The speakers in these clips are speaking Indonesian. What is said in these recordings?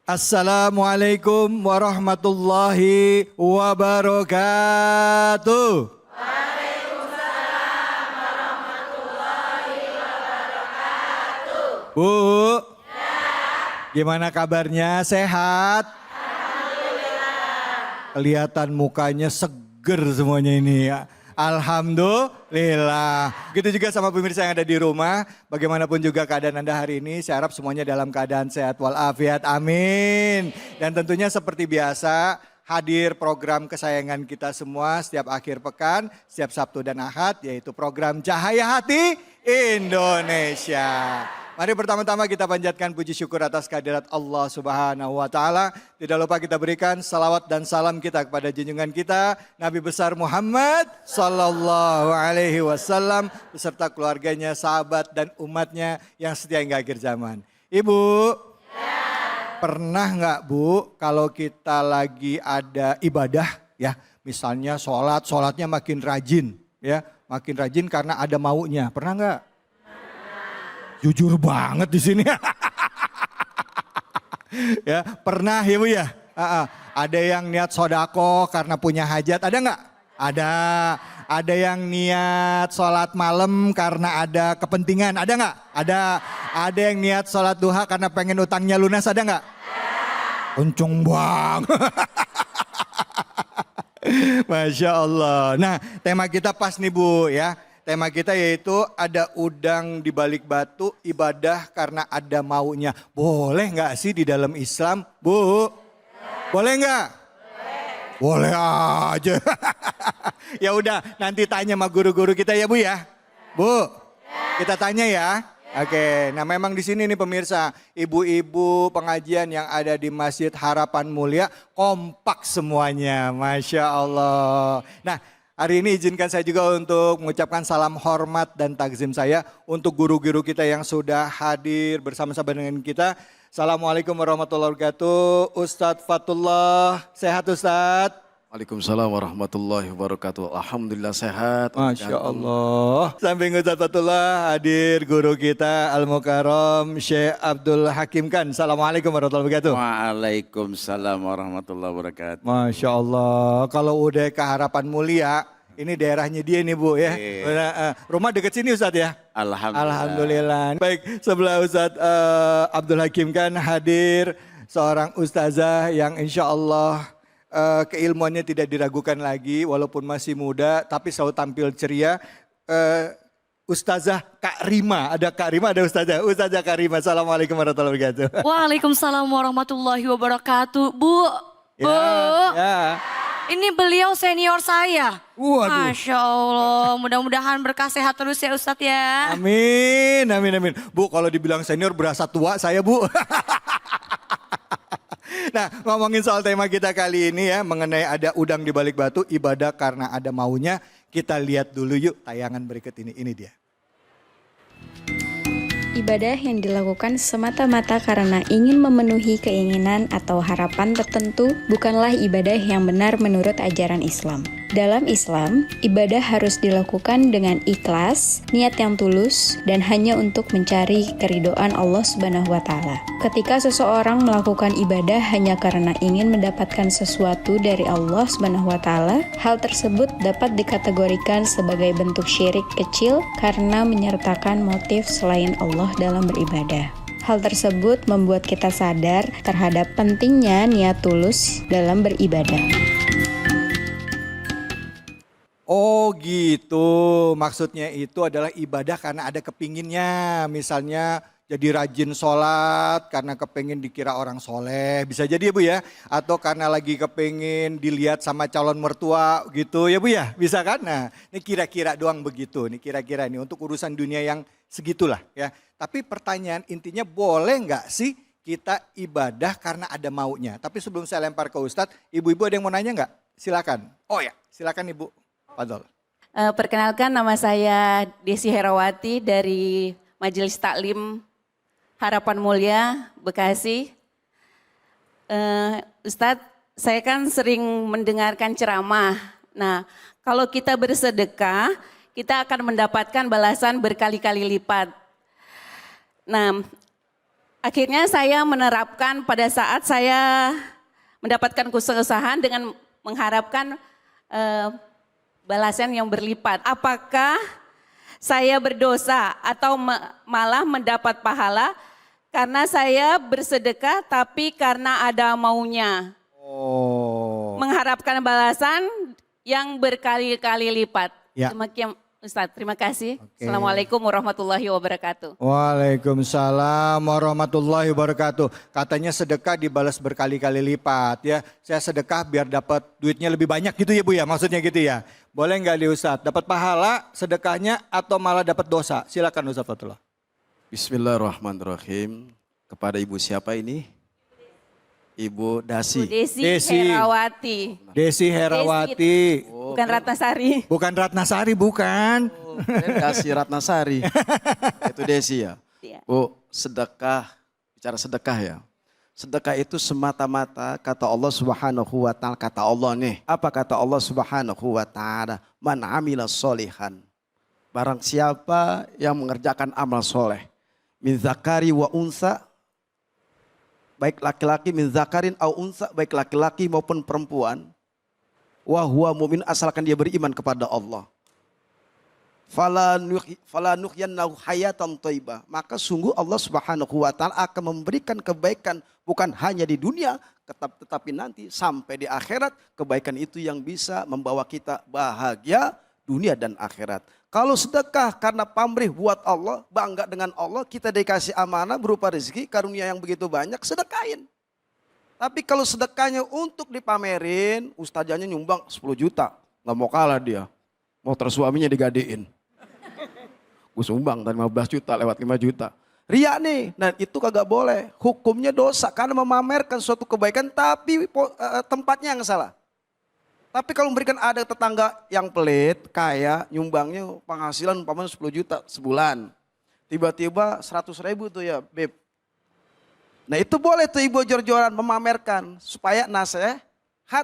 Assalamualaikum warahmatullahi wabarakatuh. Waalaikumsalam warahmatullahi wabarakatuh. Bu, Ya, gimana kabarnya? Sehat? alhamdulillah. Kelihatan mukanya seger semuanya ini ya. Alhamdulillah. Begitu juga sama pemirsa yang ada di rumah. Bagaimanapun juga keadaan Anda hari ini, saya harap semuanya dalam keadaan sehat walafiat. Amin. Dan tentunya seperti biasa, hadir program kesayangan kita semua setiap akhir pekan, setiap Sabtu dan Ahad, yaitu program Cahaya Hati Indonesia. Mari pertama-tama kita panjatkan puji syukur atas kehadirat Allah Subhanahu wa taala. Tidak lupa kita berikan salawat dan salam kita kepada junjungan kita Nabi besar Muhammad sallallahu alaihi wasallam beserta keluarganya, sahabat dan umatnya yang setia hingga akhir zaman. Ibu, pernah nggak Bu kalau kita lagi ada ibadah ya, misalnya sholatnya makin rajin ya, makin rajin karena ada maunya. Pernah nggak? Jujur banget di sini. Ya, pernah ya Bu ya? Ada yang niat sodako karena punya hajat, ada nggak? Ada. Ada yang niat sholat malam karena ada kepentingan, ada nggak? Ada. Ada yang niat sholat duha karena pengen utangnya lunas, ada nggak? Kenceng banget. Masya Allah. Nah, tema kita pas nih Bu ya. Tema kita yaitu ada udang di balik batu, ibadah karena ada maunya. Boleh nggak sih di dalam Islam, Bu? Boleh nggak? Boleh aja. Ya udah, nanti tanya sama guru-guru kita ya Bu ya. Bu, kita tanya ya. Oke, nah memang di sini nih pemirsa, ibu-ibu pengajian yang ada di Masjid Harapan Mulia kompak semuanya, Masya Allah. Nah, hari ini izinkan saya juga untuk mengucapkan salam hormat dan takzim saya untuk guru-guru kita yang sudah hadir bersama-sama dengan kita. Assalamualaikum warahmatullahi wabarakatuh. Ustadz Fatullah, sehat Ustadz? Waalaikumsalam warahmatullahi wabarakatuh. Alhamdulillah sehat. Masya Allah. Samping Ustadz Fatullah hadir guru kita Al-Mukarram Syekh Abdul Hakim Khan. Assalamualaikum warahmatullahi wabarakatuh. Waalaikumsalam warahmatullahi wabarakatuh. Masya Allah. Kalau udah ke Harapan Mulia, ini daerahnya dia nih Bu ya. Rumah deket sini Ustadz ya? Alhamdulillah. Baik, sebelah Ustadz Abdul Hakim Khan hadir seorang ustazah yang insya Allah keilmuannya tidak diragukan lagi walaupun masih muda tapi selalu tampil ceria. Ustazah Kak Rima, ada Kak Rima, ada Ustazah Kak Rima. Assalamualaikum warahmatullahi wabarakatuh. Waalaikumsalam warahmatullahi wabarakatuh. Bu, Bu, Ya. ini beliau senior saya. Waduh. Masya Allah, mudah-mudahan berkah sehat terus ya Ustadz ya. Amin, amin, amin. Bu, kalau dibilang senior berasa tua saya Bu. Nah, ngomongin soal tema kita kali ini ya, mengenai ada udang di balik batu, ibadah karena ada maunya. Kita lihat dulu yuk tayangan berikut ini dia. Ibadah yang dilakukan semata-mata karena ingin memenuhi keinginan atau harapan tertentu bukanlah ibadah yang benar menurut ajaran Islam. Dalam Islam, ibadah harus dilakukan dengan ikhlas, niat yang tulus, dan hanya untuk mencari keridhaan Allah Subhanahu wa taala. Ketika seseorang melakukan ibadah hanya karena ingin mendapatkan sesuatu dari Allah Subhanahu wa taala, hal tersebut dapat dikategorikan sebagai bentuk syirik kecil karena menyertakan motif selain Allah dalam beribadah. Hal tersebut membuat kita sadar terhadap pentingnya niat tulus dalam beribadah. Oh gitu, maksudnya itu adalah ibadah karena ada kepinginnya. Misalnya jadi rajin sholat karena kepingin dikira orang soleh, bisa jadi ya Bu ya. Atau karena lagi kepingin dilihat sama calon mertua gitu ya Bu ya, bisa kan? Nah ini kira-kira doang begitu, ini kira-kira ini untuk urusan dunia yang segitulah ya. Tapi pertanyaan intinya boleh nggak sih kita ibadah karena ada maunya? Tapi sebelum saya lempar ke Ustadz, ibu-ibu ada yang mau nanya nggak? Silakan. Oh ya, silakan Ibu. Fadol. Perkenalkan, nama saya Desi Herawati dari Majelis Taklim Harapan Mulia, Bekasi. Ustadz, saya kan sering mendengarkan ceramah. Nah, kalau kita bersedekah, kita akan mendapatkan balasan berkali-kali lipat. Nah, akhirnya saya menerapkan pada saat saya mendapatkan kesusahan dengan mengharapkan balasan yang berlipat. Apakah saya berdosa atau malah mendapat pahala karena saya bersedekah tapi karena ada maunya. Oh. Mengharapkan balasan yang berkali-kali lipat. Ya. Demikian Ustadz, terima kasih. Oke. Assalamualaikum warahmatullahi wabarakatuh. Waalaikumsalam warahmatullahi wabarakatuh. Katanya sedekah dibalas berkali-kali lipat ya. Saya sedekah biar dapat duitnya lebih banyak gitu ya Bu ya, maksudnya gitu ya. Boleh nggak di Ustadz? Dapat pahala sedekahnya atau malah dapat dosa? Silakan Ustadz Fatullah. Bismillahirrahmanirrahim. Kepada ibu siapa ini? Ibu Dasi. Desi Desi. Herawati. Desi Herawati. Bukan Ratnasari. Bukan Ratnasari, bukan. Dasi Ratnasari. Itu Desi ya. Iya. Bu, sedekah, bicara sedekah ya. Sedekah itu semata-mata kata Allah Subhanahu wa taala, kata Allah nih. Apa kata Allah Subhanahu wa taala? Man amila solihan. Barang siapa yang mengerjakan amal soleh. Min zakari wa unsa. Baik laki-laki min zakarin au unsa, baik laki-laki maupun perempuan. Wa huwa mu'min, asalkan dia beriman kepada Allah. Fala nuhyannahu hayatan thayyibah. Maka sungguh Allah Subhanahu wa taala akan memberikan kebaikan bukan hanya di dunia tetapi nanti sampai di akhirat, kebaikan itu yang bisa membawa kita bahagia dunia dan akhirat. Kalau sedekah karena pamrih buat Allah, bangga dengan Allah, kita dikasih amanah berupa rezeki, karunia yang begitu banyak, sedekahin. Tapi kalau sedekahnya untuk dipamerin, ustazahnya nyumbang 10 juta, nggak mau kalah dia. Mau tersuaminya digadein. Gue sumbang dari 15 juta lewat 5 juta. Ria nih, dan itu kagak boleh. Hukumnya dosa karena memamerkan suatu kebaikan tapi tempatnya yang salah. Tapi kalau memberikan ada tetangga yang pelit, kaya, nyumbangnya penghasilan umpamanya 10 juta sebulan. Tiba-tiba 100 ribu tuh ya, Beb. Nah itu boleh tuh ibu jor-joran memamerkan supaya nasihat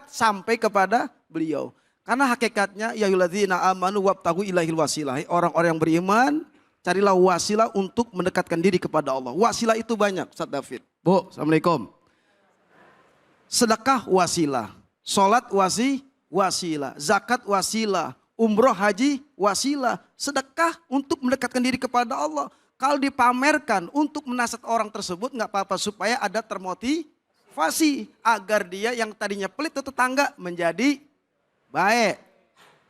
sampai kepada beliau. Karena hakikatnya ya yuladzina amanu wabtagu ilahil wasilah. Orang-orang yang beriman carilah wasilah untuk mendekatkan diri kepada Allah. Wasilah itu banyak, Ustaz David. Bu, Assalamualaikum. Sedekah wasilah, sholat wasilah, zakat wasilah, umroh haji wasilah, sedekah untuk mendekatkan diri kepada Allah. Kalau dipamerkan untuk menasihat orang tersebut nggak apa-apa supaya ada termotivasi agar dia yang tadinya pelit itu tetangga menjadi baik.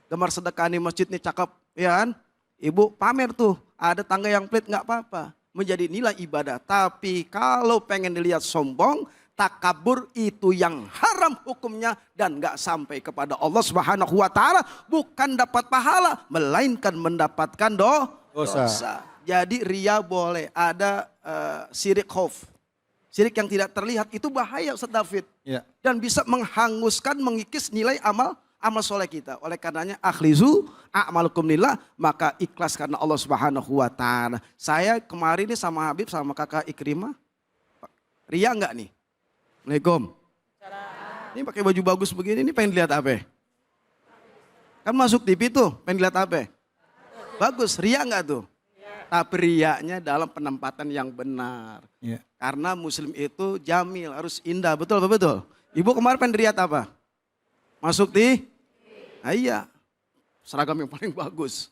Gemar sedekah nih masjid nih cakep, ya kan? Ibu pamer tuh, ada tangga yang pelit nggak apa-apa, menjadi nilai ibadah. Tapi kalau pengen dilihat sombong, takabur itu yang haram hukumnya dan nggak sampai kepada Allah Subhanahu wa taala, bukan dapat pahala melainkan mendapatkan dosa. Jadi ria boleh, ada syirik khauf. Syirik yang tidak terlihat itu bahaya Ustaz David. Ya. Dan bisa menghanguskan, mengikis nilai amal soleh kita. Oleh karenanya akhlizu a'malukum lillah, maka ikhlas karena Allah Subhanahu wa taala. Saya kemarin ini sama Habib sama kakak Ikrimah. Ria enggak nih? Assalamualaikum. Ini pakai baju bagus begini, ini pengen lihat apa? Kan masuk TV tuh, pengen lihat apa? Bagus, ria enggak tuh? Tapi riaknya dalam penempatan yang benar. Ya. Karena muslim itu jamil, harus indah. Betul apa betul? Ibu kemarin pengen lihat apa? Masuk di? Nah, iya. Seragam yang paling bagus.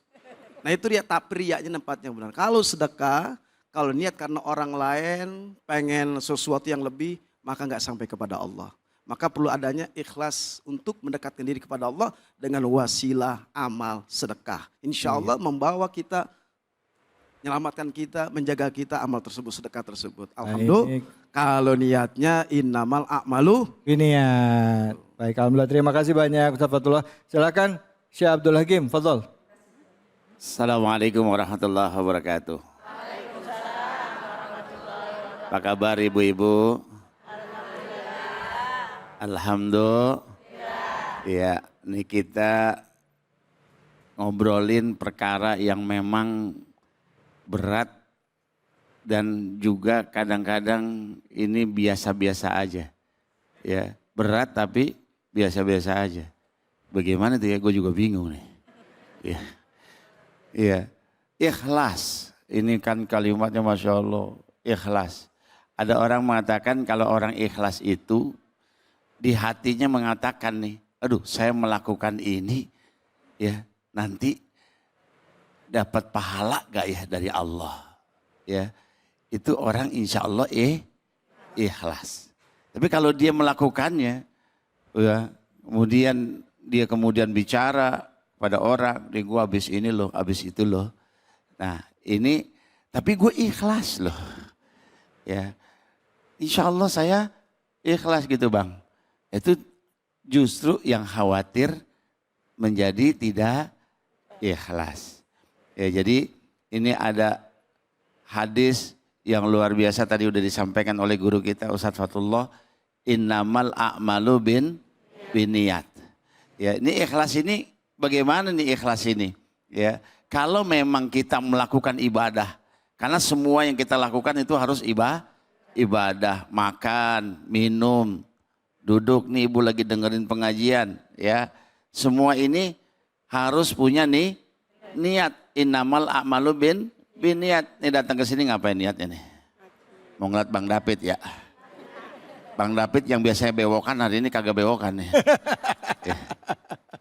Nah itu dia, tapi riaknya tempatnya benar. Kalau sedekah, kalau niat karena orang lain, pengen sesuatu yang lebih, maka nggak sampai kepada Allah. Maka perlu adanya ikhlas untuk mendekatkan diri kepada Allah dengan wasilah amal sedekah. Insya Allah membawa kita, menyelamatkan kita, menjaga kita amal tersebut, sedekah tersebut. Alhamdulillah. Kalau niatnya innamal a'malu. Ini ya. Baik, alhamdulillah. Terima kasih banyak Ustaz Fatullah. Silakan Syekh Abdul Hakim, fadhol. Assalamualaikum warahmatullahi wabarakatuh. Apa kabar ibu-ibu? Alhamdulillah. Ya, ini kita ngobrolin perkara yang memang berat dan juga kadang-kadang ini biasa-biasa aja. Ya, berat tapi biasa-biasa aja. Bagaimana tuh ya? Gue juga bingung nih. Ya. Iya. Ikhlas. Ini kan kalimatnya Masya Allah. Ikhlas. Ada orang mengatakan kalau orang ikhlas itu di hatinya mengatakan nih, aduh saya melakukan ini ya nanti dapat pahala gak ya dari Allah. Ya, itu orang insya Allah ikhlas. Tapi kalau dia melakukannya, ya, kemudian bicara pada orang, nih gue habis ini loh, habis itu loh. Nah ini, tapi gue ikhlas loh. Ya, insya Allah saya ikhlas gitu bang. Itu justru yang khawatir menjadi tidak ikhlas. Ya, jadi ini ada hadis yang luar biasa tadi udah disampaikan oleh guru kita Ustadz Fatullah. Innamal a'malu biniyat. Ya, ini ikhlas ini bagaimana nih ikhlas ini? Ya, kalau memang kita melakukan ibadah, karena semua yang kita lakukan itu harus ibadah, makan, minum, duduk nih ibu lagi dengerin pengajian, ya. Semua ini harus punya nih niat. Innamal a'malu biniyat. Ini datang ke sini ngapain niatnya nih? Mau ngeliat Bang David ya. Bang David yang biasanya bewokan hari ini kagak bewokan nih.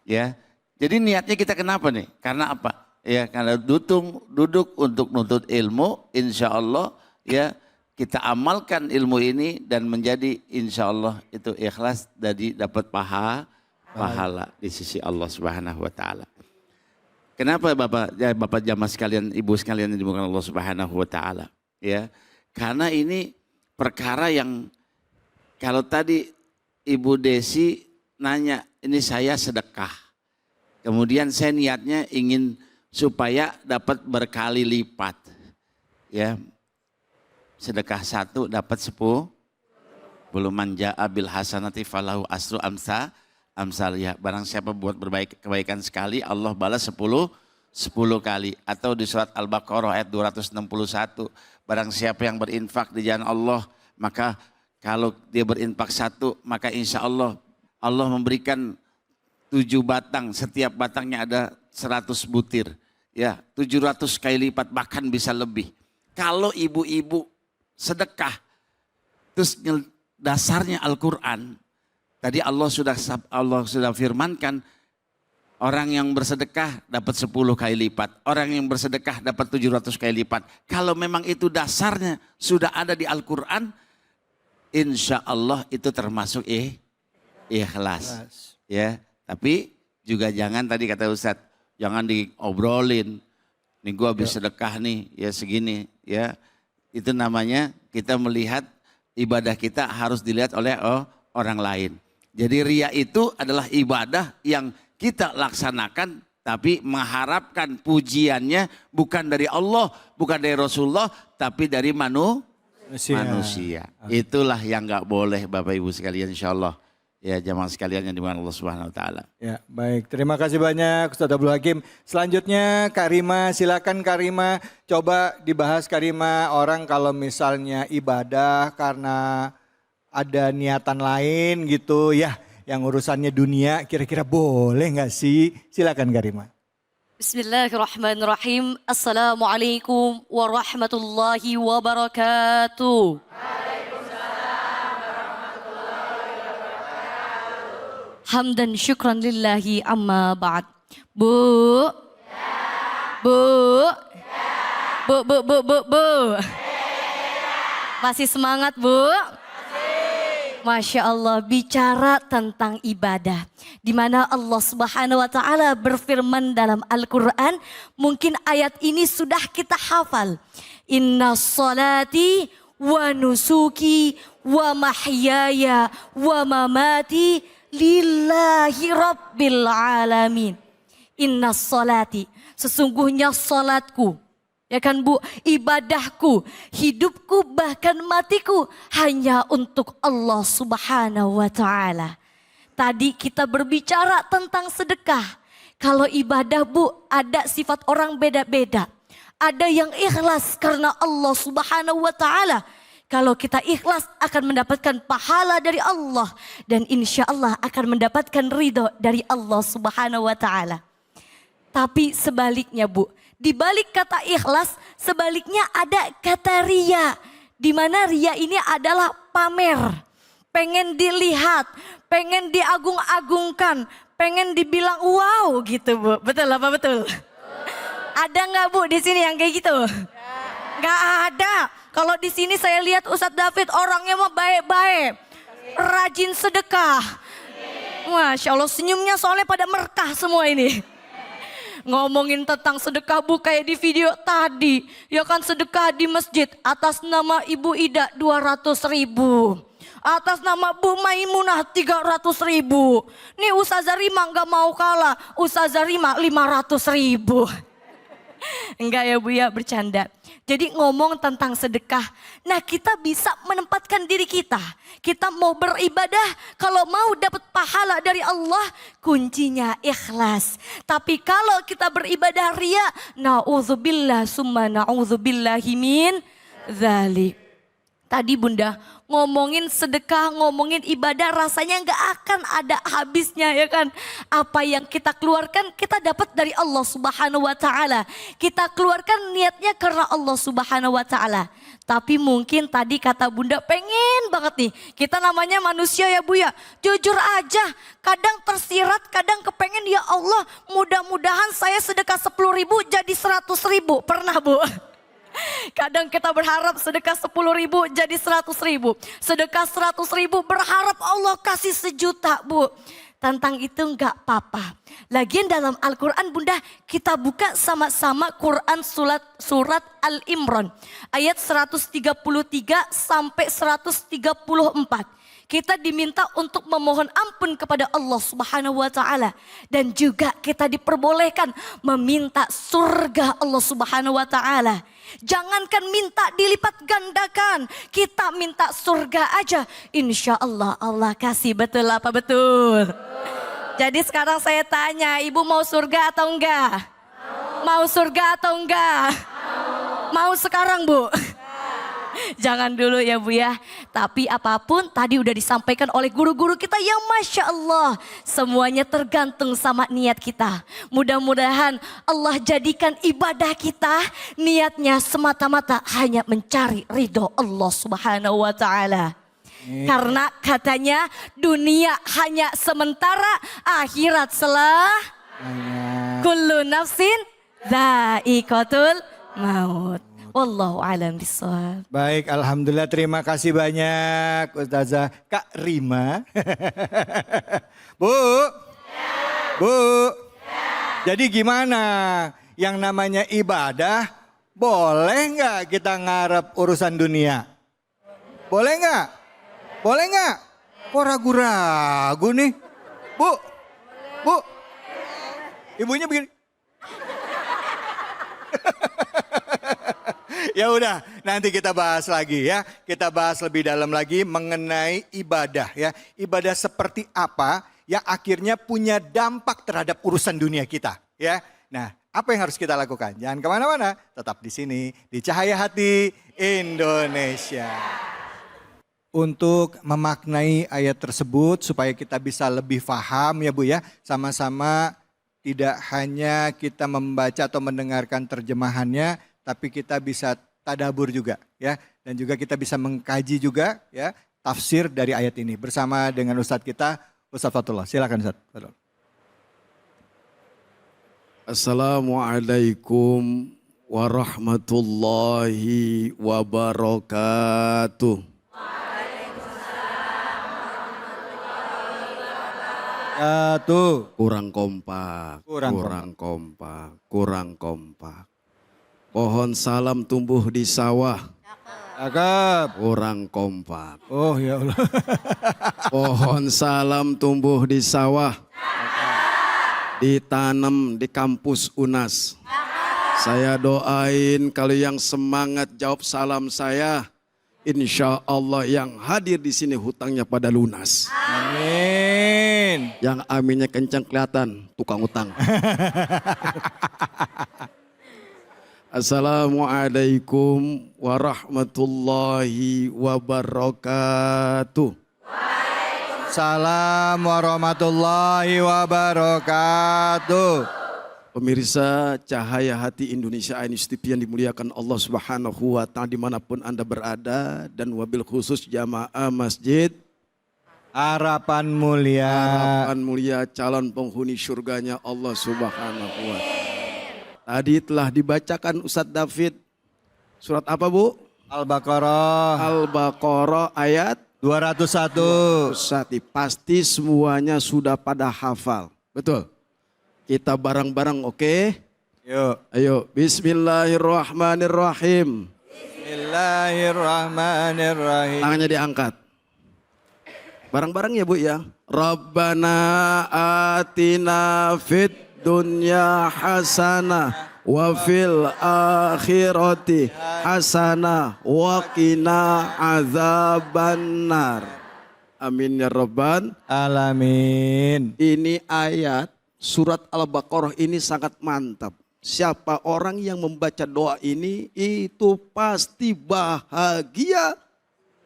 Ya. Jadi niatnya kita kenapa nih? Karena apa? Ya karena duduk untuk nuntut ilmu, insya Allah ya kita amalkan ilmu ini dan menjadi insya Allah itu ikhlas dari dapat pahala di sisi Allah Subhanahu wa taala. Kenapa Bapak jamaah sekalian, Ibu sekalian yang dimuliakan Allah Subhanahu wa taala? Ya. Karena ini perkara yang kalau tadi Ibu Desi nanya, ini saya sedekah. Kemudian saya niatnya ingin supaya dapat berkali lipat. Ya. Sedekah 1 dapat 10. Belum manja bil hasanati falahu asru amsalnya. Barang siapa buat kebaikan sekali, Allah balas 10 kali. Atau di surat Al-Baqarah ayat 261. Barang siapa yang berinfak di jalan Allah, maka kalau dia berinfak 1, maka insya Allah Allah memberikan 7 batang. Setiap batangnya ada 100 butir. Ya, 700 kali lipat bahkan bisa lebih. Kalau ibu-ibu sedekah, terus dasarnya Al-Quran. Tadi Allah sudah firmankan, orang yang bersedekah dapat 10 kali lipat. Orang yang bersedekah dapat 700 kali lipat. Kalau memang itu dasarnya sudah ada di Al-Quran, insya Allah itu termasuk ikhlas. Ya, tapi juga jangan tadi kata Ustadz, jangan diobrolin. Nih gue habis sedekah nih, ya segini. Ya, itu namanya kita melihat ibadah kita harus dilihat oleh orang lain. Jadi riya itu adalah ibadah yang kita laksanakan tapi mengharapkan pujiannya bukan dari Allah, bukan dari Rasulullah, tapi dari manusia. Itulah yang gak boleh Bapak Ibu sekalian insya Allah. Ya jamaah sekalian yang dimuliakan Allah Subhanahu wa taala. Ya, baik. Terima kasih banyak Ustaz Abdul Hakim. Selanjutnya Kak Rima, silakan Kak Rima. Coba dibahas Kak Rima, orang kalau misalnya ibadah karena ada niatan lain gitu ya, yang urusannya dunia, kira-kira boleh nggak sih? Silakan Kak Rima. Bismillahirrahmanirrahim. Assalamualaikum warahmatullahi wabarakatuh. Hamdan syukran lillahi amma ba'd. Bu. Bu. Bu. Masih semangat Bu? Masya Allah, bicara tentang ibadah. Di mana Allah Subhanahu wa taala berfirman dalam Al-Qur'an, mungkin ayat ini sudah kita hafal. Inna salati wa nusuki wa mahyaya wa mamati lillahi rabbil alamin. Inna salati, sesungguhnya salatku. Ya kan Bu, ibadahku, hidupku bahkan matiku hanya untuk Allah Subhanahu wa taala. Tadi kita berbicara tentang sedekah. Kalau ibadah Bu, ada sifat orang beda-beda. Ada yang ikhlas karena Allah Subhanahu wa taala. Kalau kita ikhlas akan mendapatkan pahala dari Allah. Dan insya Allah akan mendapatkan ridho dari Allah Subhanahu wa ta'ala. Tapi sebaliknya Bu, di balik kata ikhlas sebaliknya ada kata ria. Di mana ria ini adalah pamer, pengen dilihat, pengen diagung-agungkan, pengen dibilang wow gitu Bu. Betul apa betul? Ada nggak Bu di sini yang kayak gitu? Nggak ada. Kalau di sini saya lihat Ustadz David orangnya mah baik-baik, rajin sedekah. Masya Allah, senyumnya soalnya pada merkah semua ini. Ngomongin tentang sedekah Bu kayak di video tadi. Ya kan, sedekah di masjid atas nama Ibu Ida 200.000. Atas nama Bu Maimunah 300.000. Nih Ustazah Rima nggak mau kalah. Ustazah Rima 500.000. Enggak ya Bu ya, bercanda. Jadi ngomong tentang sedekah. Nah kita bisa menempatkan diri kita. Kita mau beribadah, kalau mau dapat pahala dari Allah, kuncinya ikhlas. Tapi kalau kita beribadah ria, na'udzubillah summa na'udzubillahi min dzalik. Tadi Bunda ngomongin sedekah, ngomongin ibadah, rasanya nggak akan ada habisnya ya kan. Apa yang kita keluarkan kita dapat dari Allah Subhanahu wa taala. Kita keluarkan niatnya karena Allah Subhanahu wa taala. Tapi mungkin tadi kata Bunda pengen banget nih. Kita namanya manusia ya Bu ya. Jujur aja, kadang tersirat, kadang kepengen ya Allah, mudah-mudahan saya sedekah 10.000 jadi 100.000. Pernah Bu? Kadang kita berharap sedekah 10.000 jadi 100.000. Sedekah 100.000 berharap Allah kasih 1 juta Bu. Tentang itu enggak apa-apa. Lagian dalam Al-Quran Bunda, kita buka sama-sama Quran surat Al-Imran. Ayat 133 sampai 134. Kita diminta untuk memohon ampun kepada Allah Subhanahu wa taala, dan juga kita diperbolehkan meminta surga Allah Subhanahu wa taala. Jangankan minta dilipat gandakan, kita minta surga aja. Insya Allah Allah kasih. Betul apa betul? Jadi sekarang saya tanya, Ibu mau surga atau enggak? Mau surga atau enggak? Mau sekarang Bu? Jangan dulu ya Bu ya. Tapi apapun tadi udah disampaikan oleh guru-guru kita yang Masya Allah. Semuanya tergantung sama niat kita. Mudah-mudahan Allah jadikan ibadah kita niatnya semata-mata hanya mencari ridho Allah Subhanahu wa ta'ala. Karena katanya dunia hanya sementara, akhirat kullu nafsin dha'iqatul maut. Wallahu a'lam bishawab. Baik, alhamdulillah, terima kasih banyak Ustazah Kak Rima. Bu, Bu, jadi gimana? Yang namanya ibadah, boleh nggak kita ngarep urusan dunia? Boleh nggak? Boleh nggak? Kok ragu-ragu nih? Bu, Bu, ibunya begini. Ya udah, nanti kita bahas lagi ya. Kita bahas lebih dalam lagi mengenai ibadah ya. Ibadah seperti apa yang akhirnya punya dampak terhadap urusan dunia kita ya. Nah, apa yang harus kita lakukan? Jangan kemana-mana, tetap di sini di Cahaya Hati Indonesia. Untuk memaknai ayat tersebut supaya kita bisa lebih paham ya Bu ya. Sama-sama tidak hanya kita membaca atau mendengarkan terjemahannya, tapi kita bisa tadabur juga ya, dan juga kita bisa mengkaji juga ya tafsir dari ayat ini bersama dengan Ustadz kita, Ustadz Fatullah. Silakan Ustadz. Assalamualaikum warahmatullahi wabarakatuh. Kurang kompak. Pohon salam tumbuh di sawah. Cakep. Kurang kompak. Oh ya Allah. Pohon salam tumbuh di sawah. Ditanam di kampus UNAS. Saya doain kalau yang semangat jawab salam saya, insya Allah yang hadir di sini hutangnya pada lunas. Amin. Yang aminnya kencang kelihatan tukang utang. Assalamualaikum warahmatullahi wabarakatuh. Waalaikumsalam warahmatullahi wabarakatuh. Pemirsa Cahaya Hati Indonesia News TV yang dimuliakan Allah Subhanahu wa taala dimanapun Anda berada, dan wabil khusus jamaah Masjid Harapan mulia. Harapan Mulia, calon penghuni surganya Allah Subhanahu wa taala. Tadi telah dibacakan Ustadz David surat apa, Bu? Al-Baqarah Al-Baqarah ayat 201. Pasti semuanya sudah pada hafal. Betul. Kita bareng-bareng, oke? Yuk. Ayo, bismillahirrahmanirrahim. Bismillahirrahmanirrahim. Tangannya diangkat. Bareng-bareng ya, Bu ya. Rabbana atina fid dunya hasanah wa fil akhirati hasanah wa qina azabannar. Amin ya rabbal Alamin. Ini ayat surat Al-Baqarah ini sangat mantap. Siapa orang yang membaca doa ini itu pasti bahagia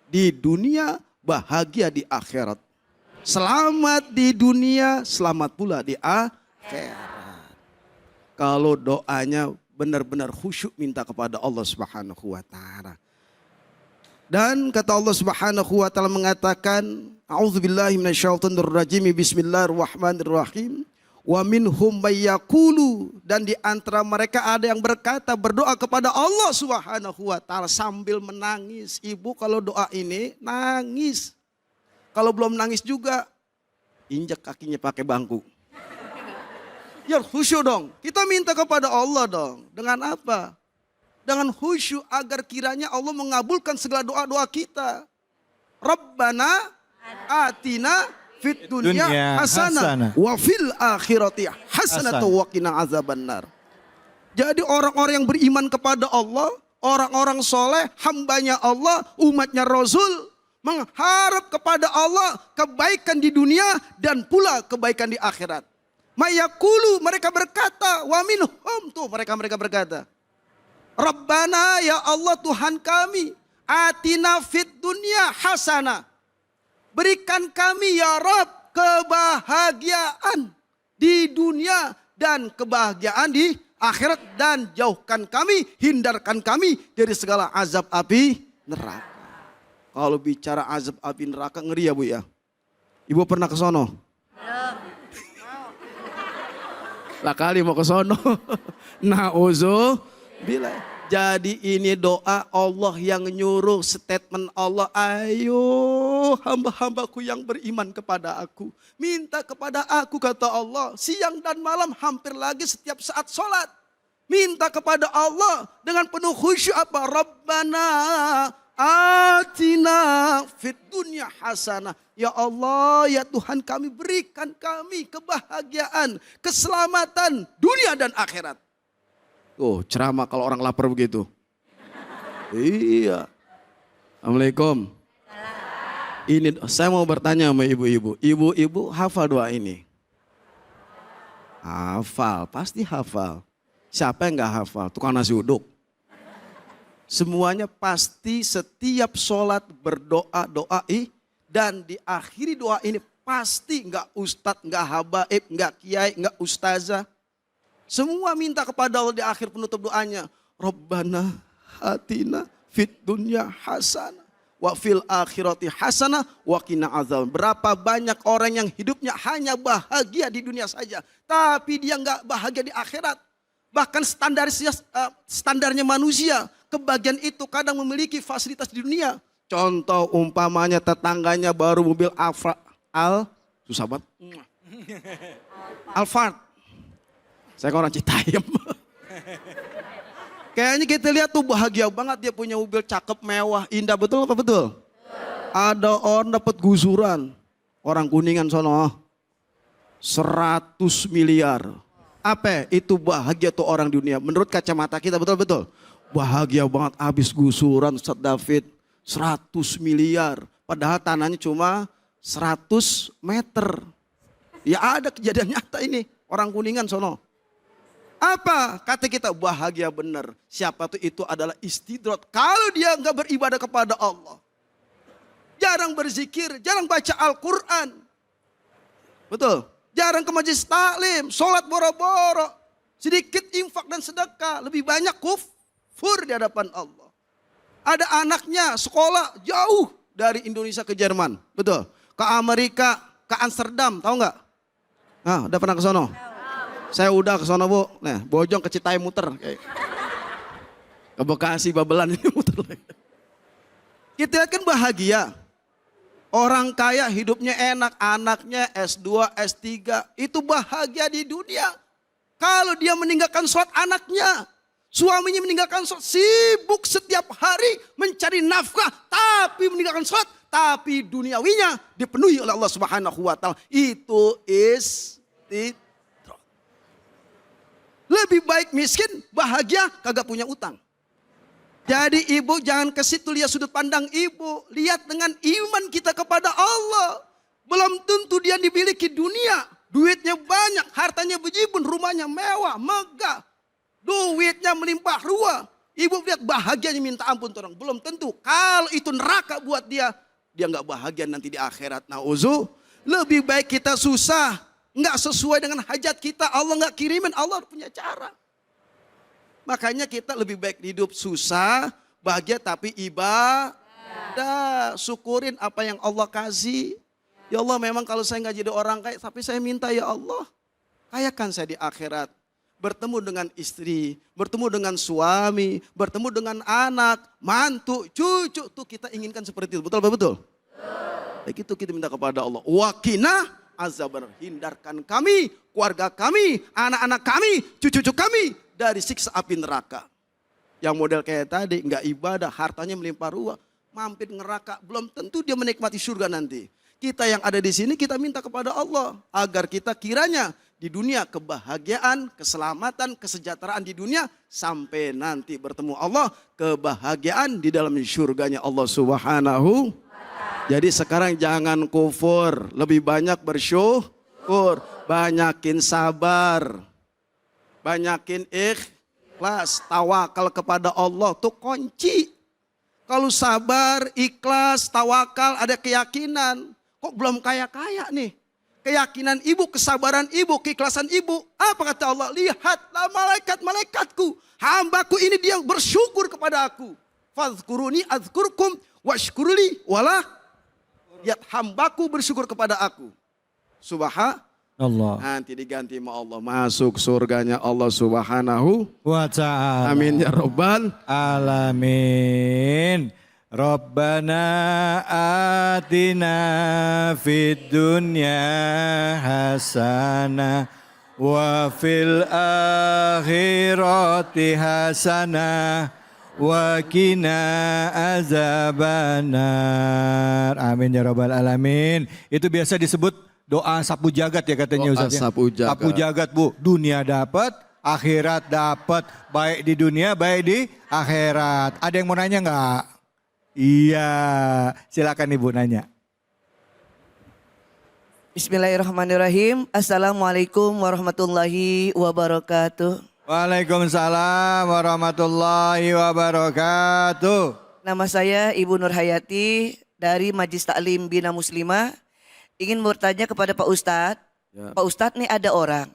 di dunia, bahagia di akhirat. Selamat di dunia, selamat pula di akhirat. Kalau doanya benar-benar khusyuk minta kepada Allah Subhanahu wa taala. Dan kata Allah Subhanahu wa taala mengatakan, a'udzubillahi minasyaitonirrajim, bismillahirrahmanirrahim. Wa minhum mayyaqulu, dan di antara mereka ada yang berkata, berdoa kepada Allah Subhanahu wa taala sambil menangis. Ibu kalau doa ini nangis. Kalau belum nangis juga injak kakinya pakai bangku. Ya khusyuk dong. Kita minta kepada Allah dong. Dengan apa? Dengan khusyuk agar kiranya Allah mengabulkan segala doa-doa kita. Rabbana atina fit dunya hasanah wa fil akhirati hasanah wa qina azabannar. Jadi orang-orang yang beriman kepada Allah, orang-orang soleh, hambanya Allah, umatnya Rasul, mengharap kepada Allah kebaikan di dunia dan pula kebaikan di akhirat. Mayakulu, mereka berkata, wa minhum, tuh mereka berkata, Rabbana, ya Allah Tuhan kami, atina fit dunya hasanah. Berikan kami ya Rabb kebahagiaan di dunia dan kebahagiaan di akhirat, dan jauhkan kami, hindarkan kami dari segala azab api neraka. Kalau bicara azab api neraka ngeri ya, Bu ya. Ibu pernah ke sono? Lah kali mau ke sono. Nauzubillah. Jadi ini doa Allah yang nyuruh, statement Allah. Ayo hamba-hambaku yang beriman kepada aku. Minta kepada aku, kata Allah. Siang dan malam hampir lagi setiap saat sholat. Minta kepada Allah dengan penuh khusyuk apa? Rabbana atina fid dunya hasanah. Ya Allah, ya Tuhan kami, berikan kami kebahagiaan, keselamatan dunia dan akhirat. Oh, ceramah kalau orang lapar begitu. Iya. Assalamualaikum. Ini saya mau bertanya sama ibu-ibu. Ibu-ibu hafal doa ini? Hafal, pasti hafal. Siapa yang nggak hafal? Tukang nasi uduk. Semuanya pasti setiap sholat berdoa, dan diakhiri doa ini pasti nggak ustadz, nggak habaib, nggak kiai, nggak ustazah. Semua minta kepada Allah di akhir penutup doanya. Rabbana atina fid dunya hasanah wa fil akhirati hasanah wa qina azab. Berapa banyak orang yang hidupnya hanya bahagia di dunia saja, tapi dia nggak bahagia di akhirat. Bahkan standarnya manusia, kebahagiaan itu kadang memiliki fasilitas di dunia. Contoh umpamanya tetangganya baru mobil Alphard. Saya kan orang Citayam. Kayaknya kita lihat tuh bahagia banget, dia punya mobil cakep, mewah, indah, betul apa betul? Ada orang dapat gusuran, orang Kuningan sono, 100 miliar. Apa? Itu bahagia tuh orang dunia. Menurut kacamata kita betul-betul. Bahagia banget, habis gusuran Ustadz David. 100 miliar. Padahal tanahnya cuma 100 meter. Ya ada kejadian nyata ini. Orang Kuningan sono. Apa? Kata kita bahagia benar. Siapa tuh? Itu adalah istidrat. Kalau dia nggak beribadah kepada Allah. Jarang berzikir, jarang baca Al-Quran. Betul? Jarang ke majelis taklim, sholat boro-boro. Sedikit infak dan sedekah, lebih banyak kufur di hadapan Allah. Ada anaknya sekolah jauh dari Indonesia ke Jerman, betul? Ke Amerika, ke Amsterdam, tahu nggak? Nah, udah pernah ke sono? Saya udah ke sono, Bu. Nah, Bojong ke Citayam muter. Ke Bekasi, Babelan ini muter lagi. Kita kan bahagia. Orang kaya hidupnya enak, anaknya S2, S3, itu bahagia di dunia. Kalau dia meninggalkan sholat anaknya, suaminya meninggalkan sholat, sibuk setiap hari mencari nafkah, tapi meninggalkan sholat, tapi duniawinya dipenuhi oleh Allah Subhanahu wa taala. Itu istidrak. Lebih baik miskin, bahagia, kagak punya utang. Jadi ibu jangan ke situ lihat sudut pandang ibu. Lihat dengan iman kita kepada Allah. Belum tentu dia dimiliki dunia. Duitnya banyak, hartanya bejibun, rumahnya mewah, megah. Duitnya melimpah ruah. Ibu lihat bahagianya minta ampun orang. Belum tentu. Kalau itu neraka buat dia, dia nggak bahagia nanti di akhirat. Nauzu, lebih baik kita susah. Nggak sesuai dengan hajat kita. Allah nggak kirimin, Allah punya cara. Makanya kita lebih baik hidup susah, bahagia tapi ibadah. Syukurin apa yang Allah kasih. Ya Allah memang kalau saya nggak jadi orang kaya, tapi saya minta ya Allah, kayakan saya di akhirat. Bertemu dengan istri, bertemu dengan suami, bertemu dengan anak, mantu, cucu. Tuh kita inginkan seperti itu, betul apa betul? Begitu kita minta kepada Allah. Wakina azabar, hindarkan kami, keluarga kami, anak-anak kami, cucu-cucu kami dari siksa api neraka. Yang model kayak tadi, nggak ibadah, hartanya melimpah ruah, mampir neraka, belum tentu dia menikmati surga nanti. Kita yang ada di sini, kita minta kepada Allah agar kita kiranya di dunia kebahagiaan, keselamatan, kesejahteraan di dunia, sampai nanti bertemu Allah, kebahagiaan di dalam surganya Allah Subhanahu. Jadi sekarang jangan kufur, lebih banyak bersyukur, banyakin sabar. Banyakin ikhlas, tawakal kepada Allah tuh kunci. Kalau sabar, ikhlas, tawakal, ada keyakinan. Kok belum kaya-kaya nih? Keyakinan ibu, kesabaran ibu, keikhlasan ibu. Apa kata Allah? Lihatlah malaikat-malaikatku. Hambaku ini dia bersyukur kepada aku. Fadhkuruni adzkurkum washkurli wala. Lihat hambaku bersyukur kepada aku. Subhanallah. Allah. Nanti diganti sama Allah. Masuk surganya Allah Subhanahu Wa ta'ala. Amin ya Rabbal Alamin. Rabbana atina fid dunya hasanah wa fil akhirati hasanah wa qina azabannar. Amin ya Rabbal Alamin. Itu biasa disebut doa sapu jagat ya katanya Doa Ustaz. sapu jagat. Sapu jagat Bu, dunia dapat, akhirat dapat, baik di dunia, baik di akhirat. Ada yang mau nanya nggak? Iya, silakan Ibu nanya. Bismillahirrahmanirrahim. Assalamualaikum warahmatullahi wabarakatuh. Waalaikumsalam warahmatullahi wabarakatuh. Nama saya Ibu Nur Hayati dari Majlis Taklim Bina Muslimah. Ingin bertanya kepada Pak Ustadz. Ya. Pak Ustadz nih ada orang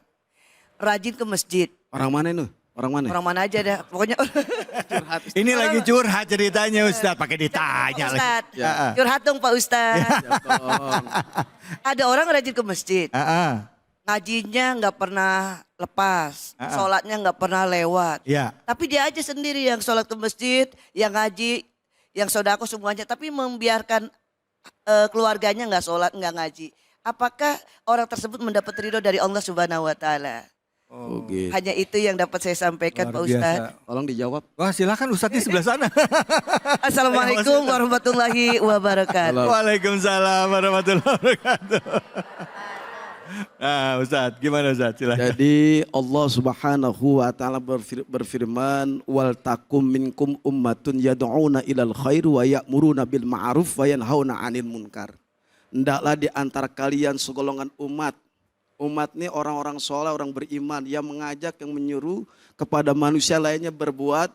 rajin ke masjid. Orang mana itu? Orang mana? Orang mana aja dah. Pokoknya Ini lagi curhat ceritanya Ustadz, pakai ditanya Pak lagi. Ustadz. Ya. Curhat dong Pak Ustadz. Ya, tolong. Ada orang rajin ke masjid. Ngajinya nggak pernah lepas. Sholatnya nggak pernah lewat. Ya. Tapi dia aja sendiri yang sholat ke masjid, yang ngaji, yang sodako semuanya. Tapi membiarkan keluarganya nggak sholat, nggak ngaji. Apakah orang tersebut mendapat ridho dari Allah Subhanahu Wa Taala? Oh, gitu. Hanya itu yang dapat saya sampaikan Luar Pak Ustadz. biasa. Tolong dijawab. Wah silakan Ustadz di sebelah sana. Assalamualaikum warahmatullahi wabarakatuh. Waalaikumsalam warahmatullahi wabarakatuh. Nah Ustadz, gimana Ustadz? Silakan. Jadi Allah Subhanahu wa taala berfirman, wal takum minkum ummatun yad'una ilal khair wa ya'muruna bil ma'ruf wa yanhauna 'anil munkar. Hendaklah di antara kalian segolongan umat. Umat ini orang-orang soleh, orang beriman yang mengajak, yang menyuruh kepada manusia lainnya berbuat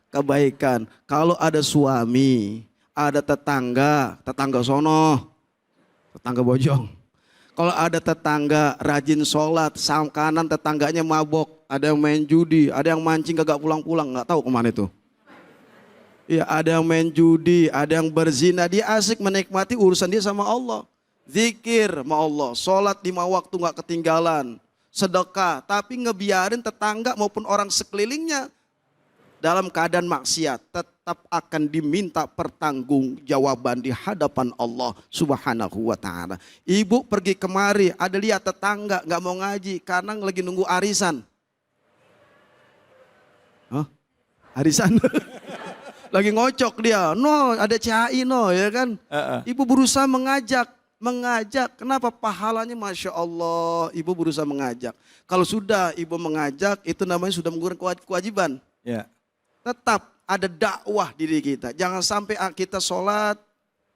kebaikan. Kalau ada suami, ada tetangga sono, tetangga Bojong. Kalau ada tetangga rajin sholat, kanan tetangganya mabok, ada yang main judi, ada yang mancing kagak pulang-pulang, nggak tahu kemana itu. Iya, ada yang main judi, ada yang berzina, dia asik menikmati urusan dia sama Allah. Zikir sama Allah, sholat 5 waktu nggak ketinggalan, sedekah, tapi ngebiarin tetangga maupun orang sekelilingnya dalam keadaan maksiat, tetap akan diminta pertanggungjawaban di hadapan Allah Subhanahu wa Ta'ala. Ibu pergi kemari, ada lihat tetangga nggak mau ngaji karena lagi nunggu arisan. Hah? Arisan? Lagi ngocok dia, no ada CHI no ya kan. Ibu berusaha mengajak. Kenapa pahalanya Masya Allah, ibu berusaha mengajak. Kalau sudah ibu mengajak itu namanya sudah menggunakan kewajiban. Ya. Tetap ada dakwah diri kita. Jangan sampai kita sholat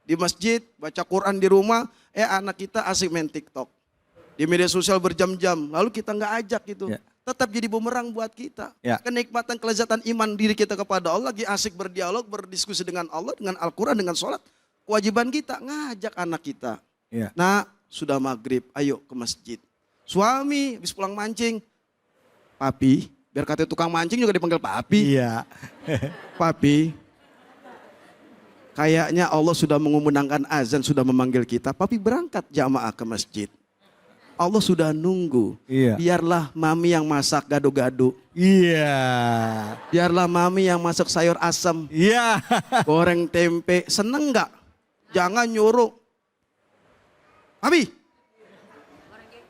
di masjid, baca Quran di rumah, anak kita asik main TikTok. Di media sosial berjam-jam, lalu kita nggak ajak gitu. Ya. Tetap jadi bumerang buat kita. Ya. Kenikmatan, kelezatan iman diri kita kepada Allah, lagi asik berdialog, berdiskusi dengan Allah, dengan Al-Quran, dengan sholat. Kewajiban kita ngajak anak kita. Ya. Nah, sudah maghrib, ayo ke masjid. Suami habis pulang mancing, papi, biar kata tukang mancing juga dipanggil papi. Iya. Papi, kayaknya Allah sudah mengumandangkan azan, sudah memanggil kita. Papi berangkat jamaah ke masjid. Allah sudah nunggu. Iya. Biarlah mami yang masak gado-gado. Iya. Biarlah mami yang masak sayur asam, Iya. goreng tempe. Seneng nggak? Jangan nyuruh. Papi,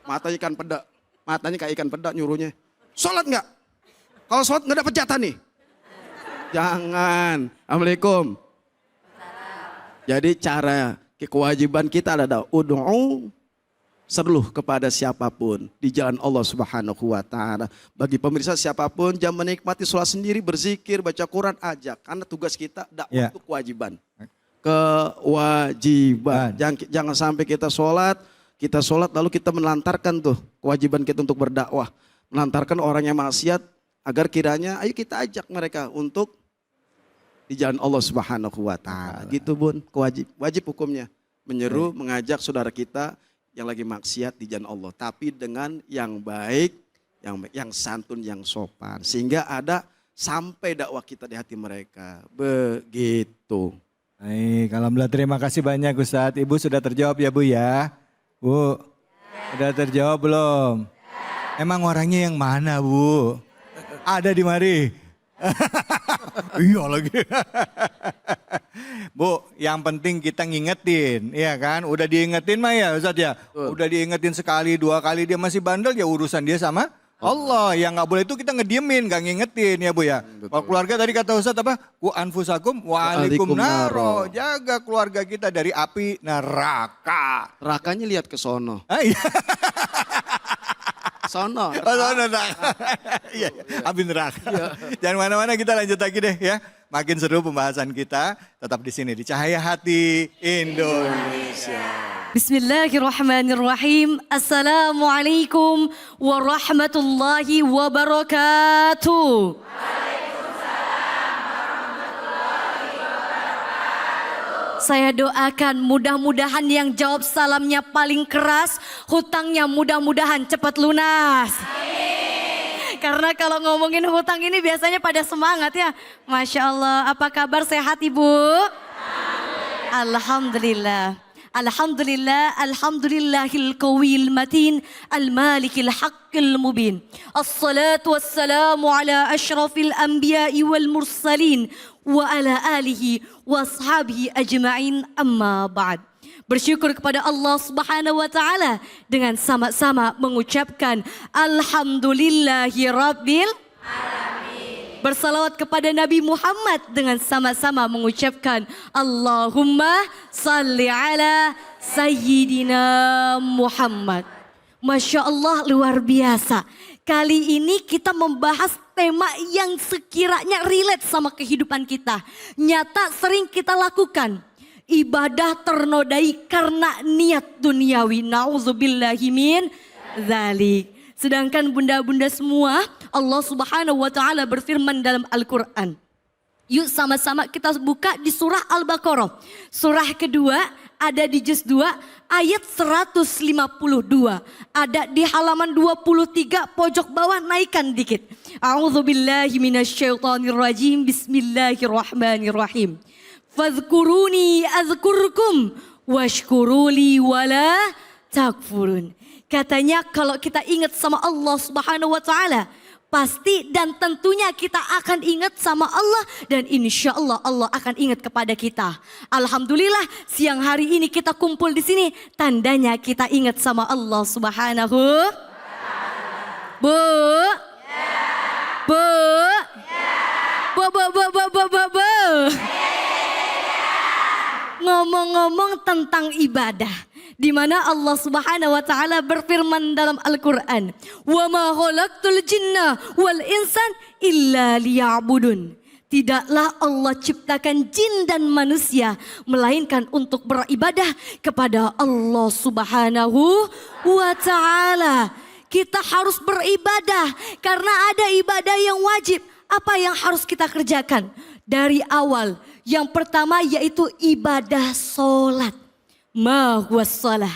matanya ikan peda. Matanya kayak ikan peda nyuruhnya. Sholat nggak? Kalau sholat nggak dapat jatah nih. Jangan. Assalamualaikum. Jadi cara kewajiban kita adalah ud'u, seruh kepada siapapun di jalan Allah Subhanahu wa Ta'ala. Bagi pemirsa siapapun jangan menikmati sholat sendiri, berzikir, baca Quran, ajak. Karena tugas kita dakwah itu kewajiban. Kewajiban. Jangan sampai kita sholat lalu kita melantarkan tuh kewajiban kita untuk berdakwah. Melantarkan orang yang maksiat agar kiranya ayo kita ajak mereka untuk di jalan Allah Subhanahu wa Ta'ala. Gitu Bun, wajib hukumnya. Menyeru, mengajak saudara kita yang lagi maksiat di jalan Allah, tapi dengan yang baik, yang santun, yang sopan, sehingga ada sampai dakwah kita di hati mereka. Begitu. Baik, alhamdulillah terima kasih banyak Ustadz. Ibu sudah terjawab ya Bu ya? Bu, sudah terjawab belum? Emang orangnya yang mana Bu? Ada di mari. Iya lagi. Bu, yang penting kita ngingetin, ya kan? Udah diingetin mah ya Ustadz ya? Udah diingetin sekali, 2 kali dia masih bandel ya urusan dia sama Allah. Yang nggak boleh itu kita ngediemin, nggak ngingetin ya Bu ya? Kalau keluarga tadi kata Ustadz apa? Ku anfusakum wa'alikum naro. Jaga keluarga kita dari api neraka. Nerakanya lihat ke sono. Iya. Sono. Iya, api neraka. Jangan mana-mana, kita lanjut lagi deh ya. Makin seru pembahasan kita, tetap di sini di Cahaya Hati Indonesia. Bismillahirrahmanirrahim. Assalamualaikum warahmatullahi wabarakatuh. Saya doakan mudah-mudahan yang jawab salamnya paling keras, hutangnya mudah-mudahan cepat lunas. Karena kalau ngomongin hutang ini biasanya pada semangat ya. Masya Allah, apa kabar, sehat Ibu? Alhamdulillah. Alhamdulillah, alhamdulillahil qawil matin, al-malikil haqqil mubin. Assalatu wassalamu ala ashrafil anbiya'i wal mursalin wa ala alihi wa ashabihi ajma'in, amma ba'd. Bersyukur kepada Allah Subhanahu wa Ta'ala dengan sama-sama mengucapkan alhamdulillahi rabbil alamin. Bersalawat kepada Nabi Muhammad dengan sama-sama mengucapkan Allahumma salli ala Sayyidina Muhammad. Masya Allah, luar biasa. Kali ini kita membahas tema yang sekiranya relate sama kehidupan kita. Nyata sering kita lakukan. Ibadah ternodai karena niat duniawi. Nauzubillahi min dzalik. Sedangkan bunda-bunda semua, Allah Subhanahu wa Ta'ala berfirman dalam Al-Quran. Yuk sama-sama kita buka di surah Al-Baqarah. Surah kedua ada di juz 2 ayat 152. Ada di halaman 23 pojok bawah, naikkan dikit. A'udzubillahi minasyaitonirrajim. Bismillahirrahmanirrahim. Fadhkuruni azkurkum washkuruli wala takfurun. Katanya kalau kita ingat sama Allah Subhanahu wa taala, pasti dan tentunya kita akan ingat sama Allah dan insya Allah Allah akan ingat kepada kita. Alhamdulillah siang hari ini kita kumpul di sini, tandanya kita ingat sama Allah Subhanahu. Bu, bu, bu. Ngomong-ngomong tentang ibadah, di mana Allah Subhanahu wa taala berfirman dalam Al-Qur'an, "Wa ma khalaqtul jinna wal insan illa liya'budun." Tidaklah Allah ciptakan jin dan manusia melainkan untuk beribadah kepada Allah Subhanahu wa taala. Kita harus beribadah karena ada ibadah yang wajib. Apa yang harus kita kerjakan dari awal? Yang pertama yaitu ibadah sholat. Ma huwa shalah?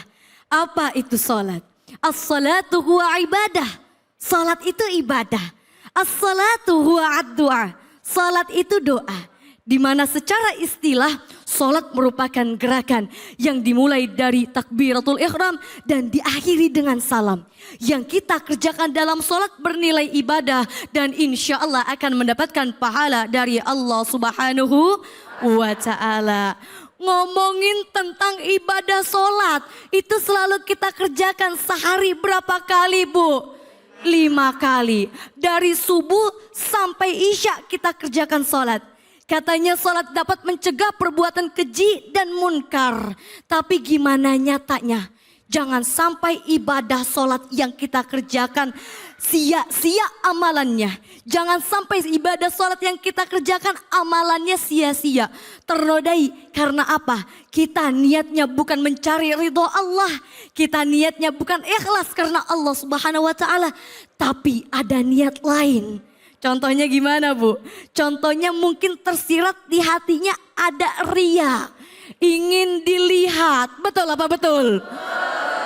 Apa itu sholat? As-salatu huwa ibadah. Sholat itu ibadah. As-salatu huwa ad-du'a. Sholat itu doa. Di mana secara istilah sholat merupakan gerakan yang dimulai dari takbiratul ihram dan diakhiri dengan salam. Yang kita kerjakan dalam sholat bernilai ibadah dan insya Allah akan mendapatkan pahala dari Allah Subhanahu wa ta'ala. Ngomongin tentang ibadah sholat, itu selalu kita kerjakan sehari berapa kali Bu? 5 kali. Dari subuh sampai isya kita kerjakan sholat. Katanya sholat dapat mencegah perbuatan keji dan munkar. Tapi gimana nyatanya? Jangan sampai ibadah sholat yang kita kerjakan sia-sia amalannya. Jangan sampai ibadah sholat yang kita kerjakan amalannya sia-sia. Ternodai karena apa? Kita niatnya bukan mencari ridho Allah. Kita niatnya bukan ikhlas karena Allah Subhanahu wa ta'ala. Tapi ada niat lain. Contohnya gimana Bu? Contohnya mungkin tersirat di hatinya ada ria. Ingin dilihat. Betul apa betul?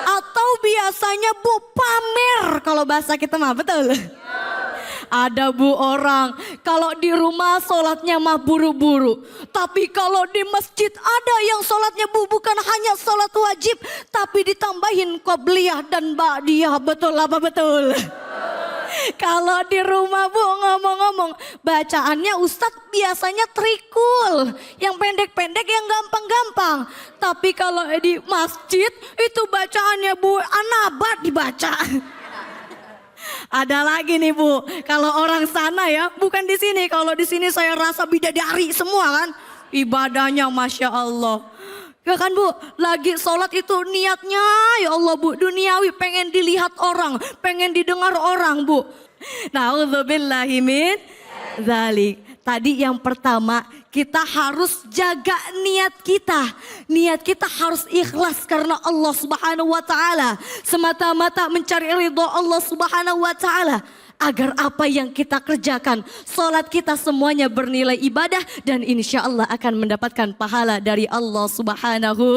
Atau biasanya Bu pamer kalau bahasa kita mah, betul? Ada Bu orang kalau di rumah sholatnya mah buru-buru. Tapi kalau di masjid ada yang sholatnya Bu bukan hanya sholat wajib. Tapi ditambahin qobliyah dan ba'diyah. Betul apa betul? Kalau di rumah Bu ngomong-ngomong bacaannya Ustadz biasanya trikul. Yang pendek-pendek yang gampang-gampang. Tapi kalau di masjid itu bacaannya Bu anabat dibaca. Ada lagi nih Bu, kalau orang sana ya bukan di sini. Kalau di sini saya rasa bidadari semua kan. Ibadahnya Masya Allah. Ya kan Bu, lagi sholat itu niatnya ya Allah Bu, duniawi, pengen dilihat orang, pengen didengar orang Bu. Na'udzubillahi min dzalik. Tadi yang pertama kita harus jaga niat kita. Niat kita harus ikhlas karena Allah Subhanahu wa ta'ala. Semata-mata mencari ridho Allah Subhanahu wa ta'ala. Agar apa yang kita kerjakan, sholat kita semuanya bernilai ibadah dan insya Allah akan mendapatkan pahala dari Allah Subhanahu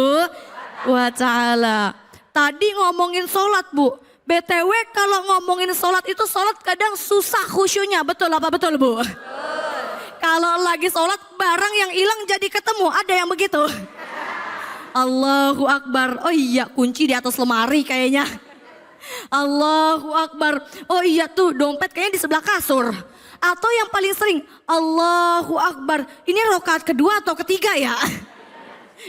wa ta'ala. Tadi ngomongin sholat Bu, BTW kalau ngomongin sholat itu sholat kadang susah khusyunya, betul apa betul Bu? Kalau lagi sholat barang yang hilang jadi ketemu, ada yang begitu? Allahu Akbar, oh iya kunci di atas lemari kayaknya. Allahu Akbar. Oh iya tuh dompet kayaknya di sebelah kasur. Atau yang paling sering Allahu Akbar. Ini rakaat kedua atau ketiga ya?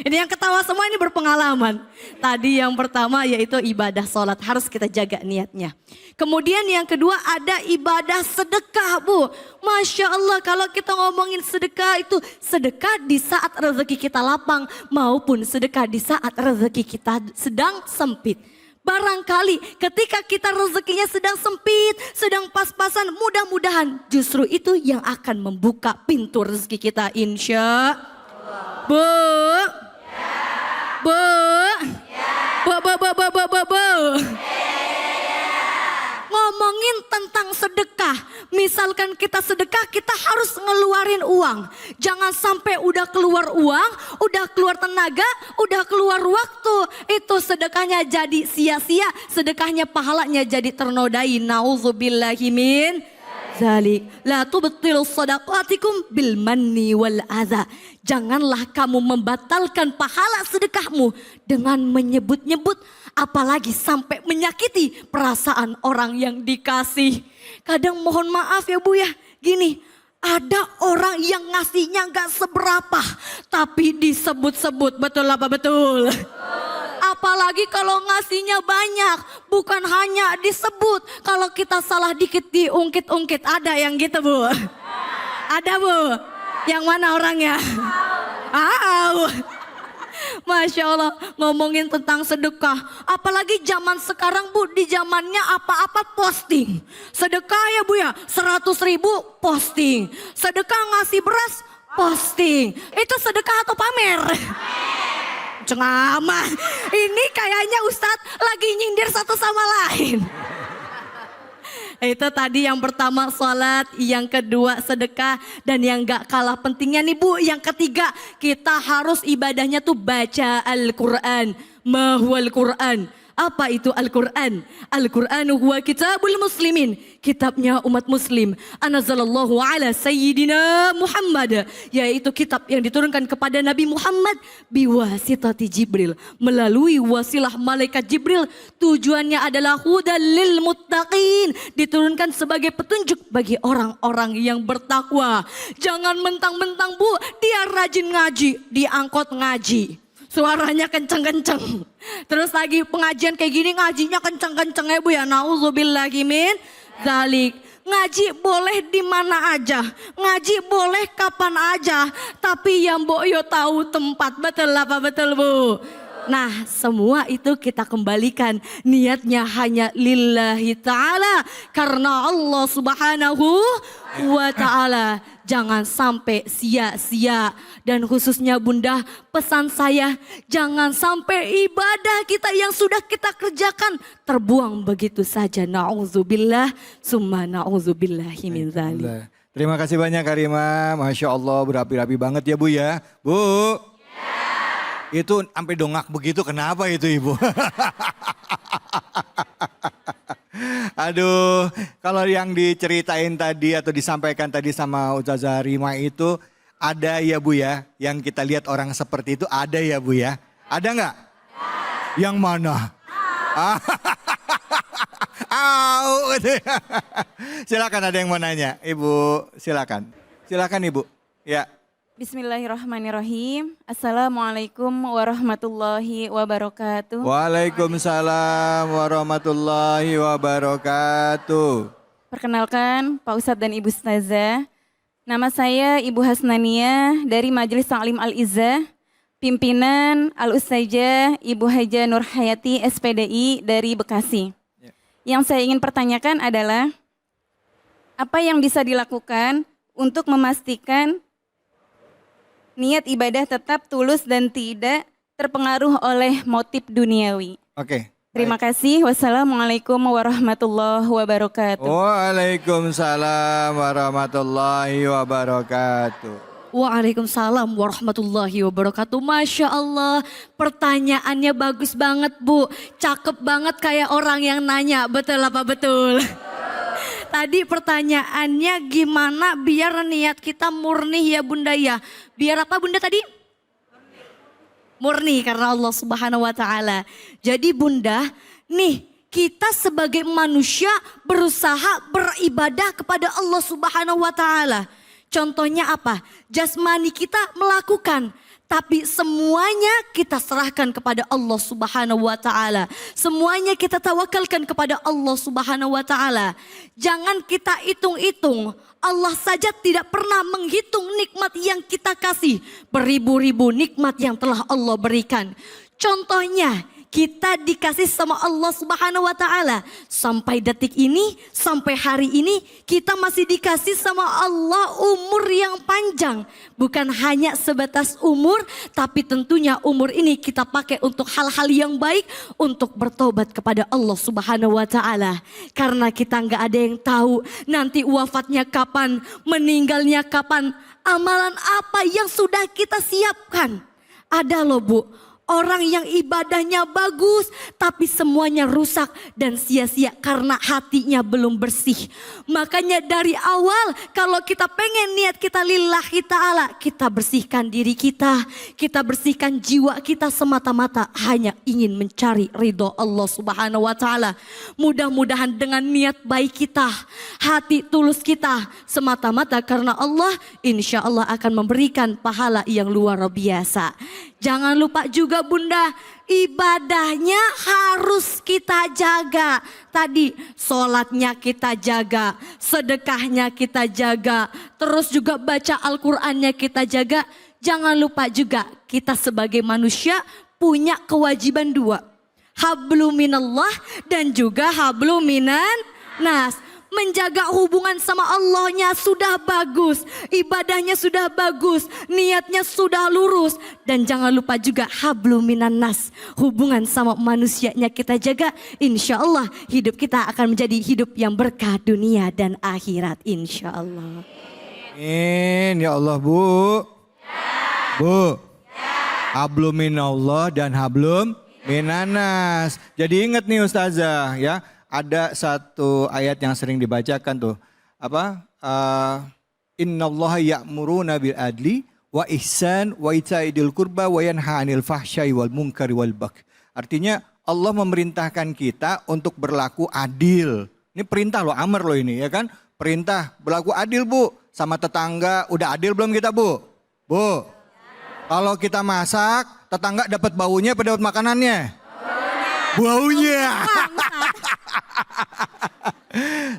Ini yang ketawa semua ini berpengalaman. Tadi yang pertama yaitu ibadah sholat. Harus kita jaga niatnya. Kemudian yang kedua ada ibadah sedekah Bu. Masya Allah kalau kita ngomongin sedekah itu sedekah di saat rezeki kita lapang. Maupun sedekah di saat rezeki kita sedang sempit. Barangkali ketika kita rezekinya sedang sempit, sedang pas-pasan, mudah-mudahan justru itu yang akan membuka pintu rezeki kita insya Allah. Bu, ngomongin tentang sedekah, Misalkan kita sedekah, kita harus ngeluarin uang. Jangan sampai udah keluar uang, udah keluar tenaga, udah keluar waktu. Itu sedekahnya jadi sia-sia, sedekahnya pahalanya jadi ternodai. Nauzubillahi min zalik. La tubtilu sadaqatikum bil manni wal adha. Janganlah kamu membatalkan pahala sedekahmu dengan menyebut-nyebut, apalagi sampai menyakiti perasaan orang yang dikasih. Kadang mohon maaf ya Bu ya, gini, ada orang yang ngasihnya gak seberapa, tapi disebut-sebut, betul apa betul? Apalagi kalau ngasihnya banyak, bukan hanya disebut. Kalau kita salah dikit diungkit-ungkit, ada yang gitu Bu? Ada Bu? Yang mana orangnya? Masya Allah, ngomongin tentang sedekah. Apalagi zaman sekarang Bu, di zamannya apa-apa posting. Sedekah ya Bu ya, 100.000 posting. Sedekah ngasih beras, posting. Itu sedekah atau pamer? Cengamah, ini kayaknya Ustadz lagi nyindir satu sama lain. Itu tadi yang pertama sholat, yang kedua sedekah, dan yang gak kalah pentingnya nih Bu, yang ketiga kita harus ibadahnya tuh baca Al-Quran. Mahwal Quran. Apa itu Al-Quran? Al-Quran huwa kitabul muslimin. Kitabnya umat muslim. Anazzalallahu ala sayyidina Muhammad. Yaitu kitab yang diturunkan kepada Nabi Muhammad. Biwasitati Jibril. Melalui wasilah malaikat Jibril. Tujuannya adalah hudal lil muttaqin. Diturunkan sebagai petunjuk bagi orang-orang yang bertakwa. Jangan mentang-mentang Bu, dia rajin ngaji, diangkut ngaji. Suaranya kenceng-kenceng. Terus lagi pengajian kayak gini ngajinya kenceng-kenceng ya Bu ya. Nauzubillahi min zalik. Ngaji boleh di mana aja. Ngaji boleh kapan aja. Tapi yang Mbok yo tahu tempat. Betul apa betul Bu? Nah semua itu kita kembalikan niatnya hanya lillahi ta'ala. Karena Allah subhanahu wa ta'ala. Jangan sampai sia-sia. Dan khususnya Bunda, pesan saya jangan sampai ibadah kita yang sudah kita kerjakan terbuang begitu saja. Na'udzubillah summa na'udzubillahi min dzalik. Terima kasih banyak Karimah, Masya Allah berapi-rapi banget ya Bu ya. Bu. Itu sampai dongak begitu, kenapa itu Ibu? Aduh, kalau yang diceritain tadi atau disampaikan tadi sama Ustazah Rima itu ada ya Bu ya, yang kita lihat orang seperti itu ada ya Bu ya. Ada nggak? Yang mana? Silakan, ada yang mau nanya, Ibu silakan. Silakan Ibu. Ya. Bismillahirrahmanirrahim. Assalamualaikum warahmatullahi wabarakatuh. Waalaikumsalam warahmatullahi wabarakatuh. Perkenalkan Pak Ustadz dan Ibu Ustazah. Nama saya Ibu Hasnania dari Majelis Ta'lim Al-Izzah. Pimpinan Al-Ustazah Ibu Haja Nur Hayati SPDI dari Bekasi. Yang saya ingin pertanyakan adalah apa yang bisa dilakukan untuk memastikan niat ibadah tetap tulus dan tidak terpengaruh oleh motif duniawi. Oke. Terima kasih. Wassalamualaikum warahmatullahi wabarakatuh. Waalaikumsalam warahmatullahi wabarakatuh. Waalaikumsalam warahmatullahi wabarakatuh. Masya Allah, pertanyaannya bagus banget Bu. Cakep banget kayak orang yang nanya, betul apa betul? Tadi pertanyaannya gimana biar niat kita murni ya Bunda ya. Biar apa Bunda tadi? Murni karena Allah Subhanahu wa taala. Jadi Bunda, nih kita sebagai manusia berusaha beribadah kepada Allah Subhanahu wa taala. Contohnya apa? Jasmani kita melakukan, tapi semuanya kita serahkan kepada Allah Subhanahu wa taala. Semuanya kita tawakalkan kepada Allah Subhanahu wa taala. Jangan kita hitung-hitung. Allah saja tidak pernah menghitung nikmat yang kita kasih. Beribu-ribu nikmat yang telah Allah berikan. Contohnya, Kita dikasih sama Allah Subhanahu wa taala. Sampai detik ini, sampai hari ini kita masih dikasih sama Allah umur yang panjang. Bukan hanya sebatas umur, tapi tentunya umur ini kita pakai untuk hal-hal yang baik, untuk bertobat kepada Allah Subhanahu wa taala. Karena kita nggak ada yang tahu nanti wafatnya kapan, meninggalnya kapan, amalan apa yang sudah kita siapkan. Ada loh Bu, orang yang ibadahnya bagus tapi semuanya rusak dan sia-sia karena hatinya belum bersih. Makanya dari awal kalau kita pengen niat kita lillahi ta'ala, kita bersihkan diri kita bersihkan jiwa kita semata-mata hanya ingin mencari ridho Allah Subhanahu wa taala. Mudah-mudahan dengan niat baik kita, hati tulus kita semata-mata karena Allah, insya Allah akan memberikan pahala yang luar biasa. Jangan lupa juga Bunda, ibadahnya harus kita jaga. Tadi sholatnya kita jaga, sedekahnya kita jaga, terus juga baca Al-Qur'annya kita jaga. Jangan lupa juga kita sebagai manusia punya kewajiban dua. Hablum minallah dan juga hablum minan nas. Menjaga hubungan sama Allahnya sudah bagus, ibadahnya sudah bagus, niatnya sudah lurus. Dan jangan lupa juga hablum minan nas, hubungan sama manusianya kita jaga. Insya Allah hidup kita akan menjadi hidup yang berkah dunia dan akhirat, insya Allah. Amin ya Allah Bu. Bu. Hablum minallah dan hablum minanas. Jadi ingat nih Ustazah ya. Ada satu ayat yang sering dibacakan tuh. Apa? Innallaha ya'muruna bil adli wa ihsan wa itaidil qurba wa yanha 'anil fahsya'i wal munkari wal baghi. Artinya Allah memerintahkan kita untuk berlaku adil. Ini perintah loh, amar loh ini ya kan? Perintah berlaku adil Bu. Sama tetangga, udah adil belum kita Bu? Bu. Kalau kita masak, tetangga dapat baunya apa dapat makanannya? Baunya.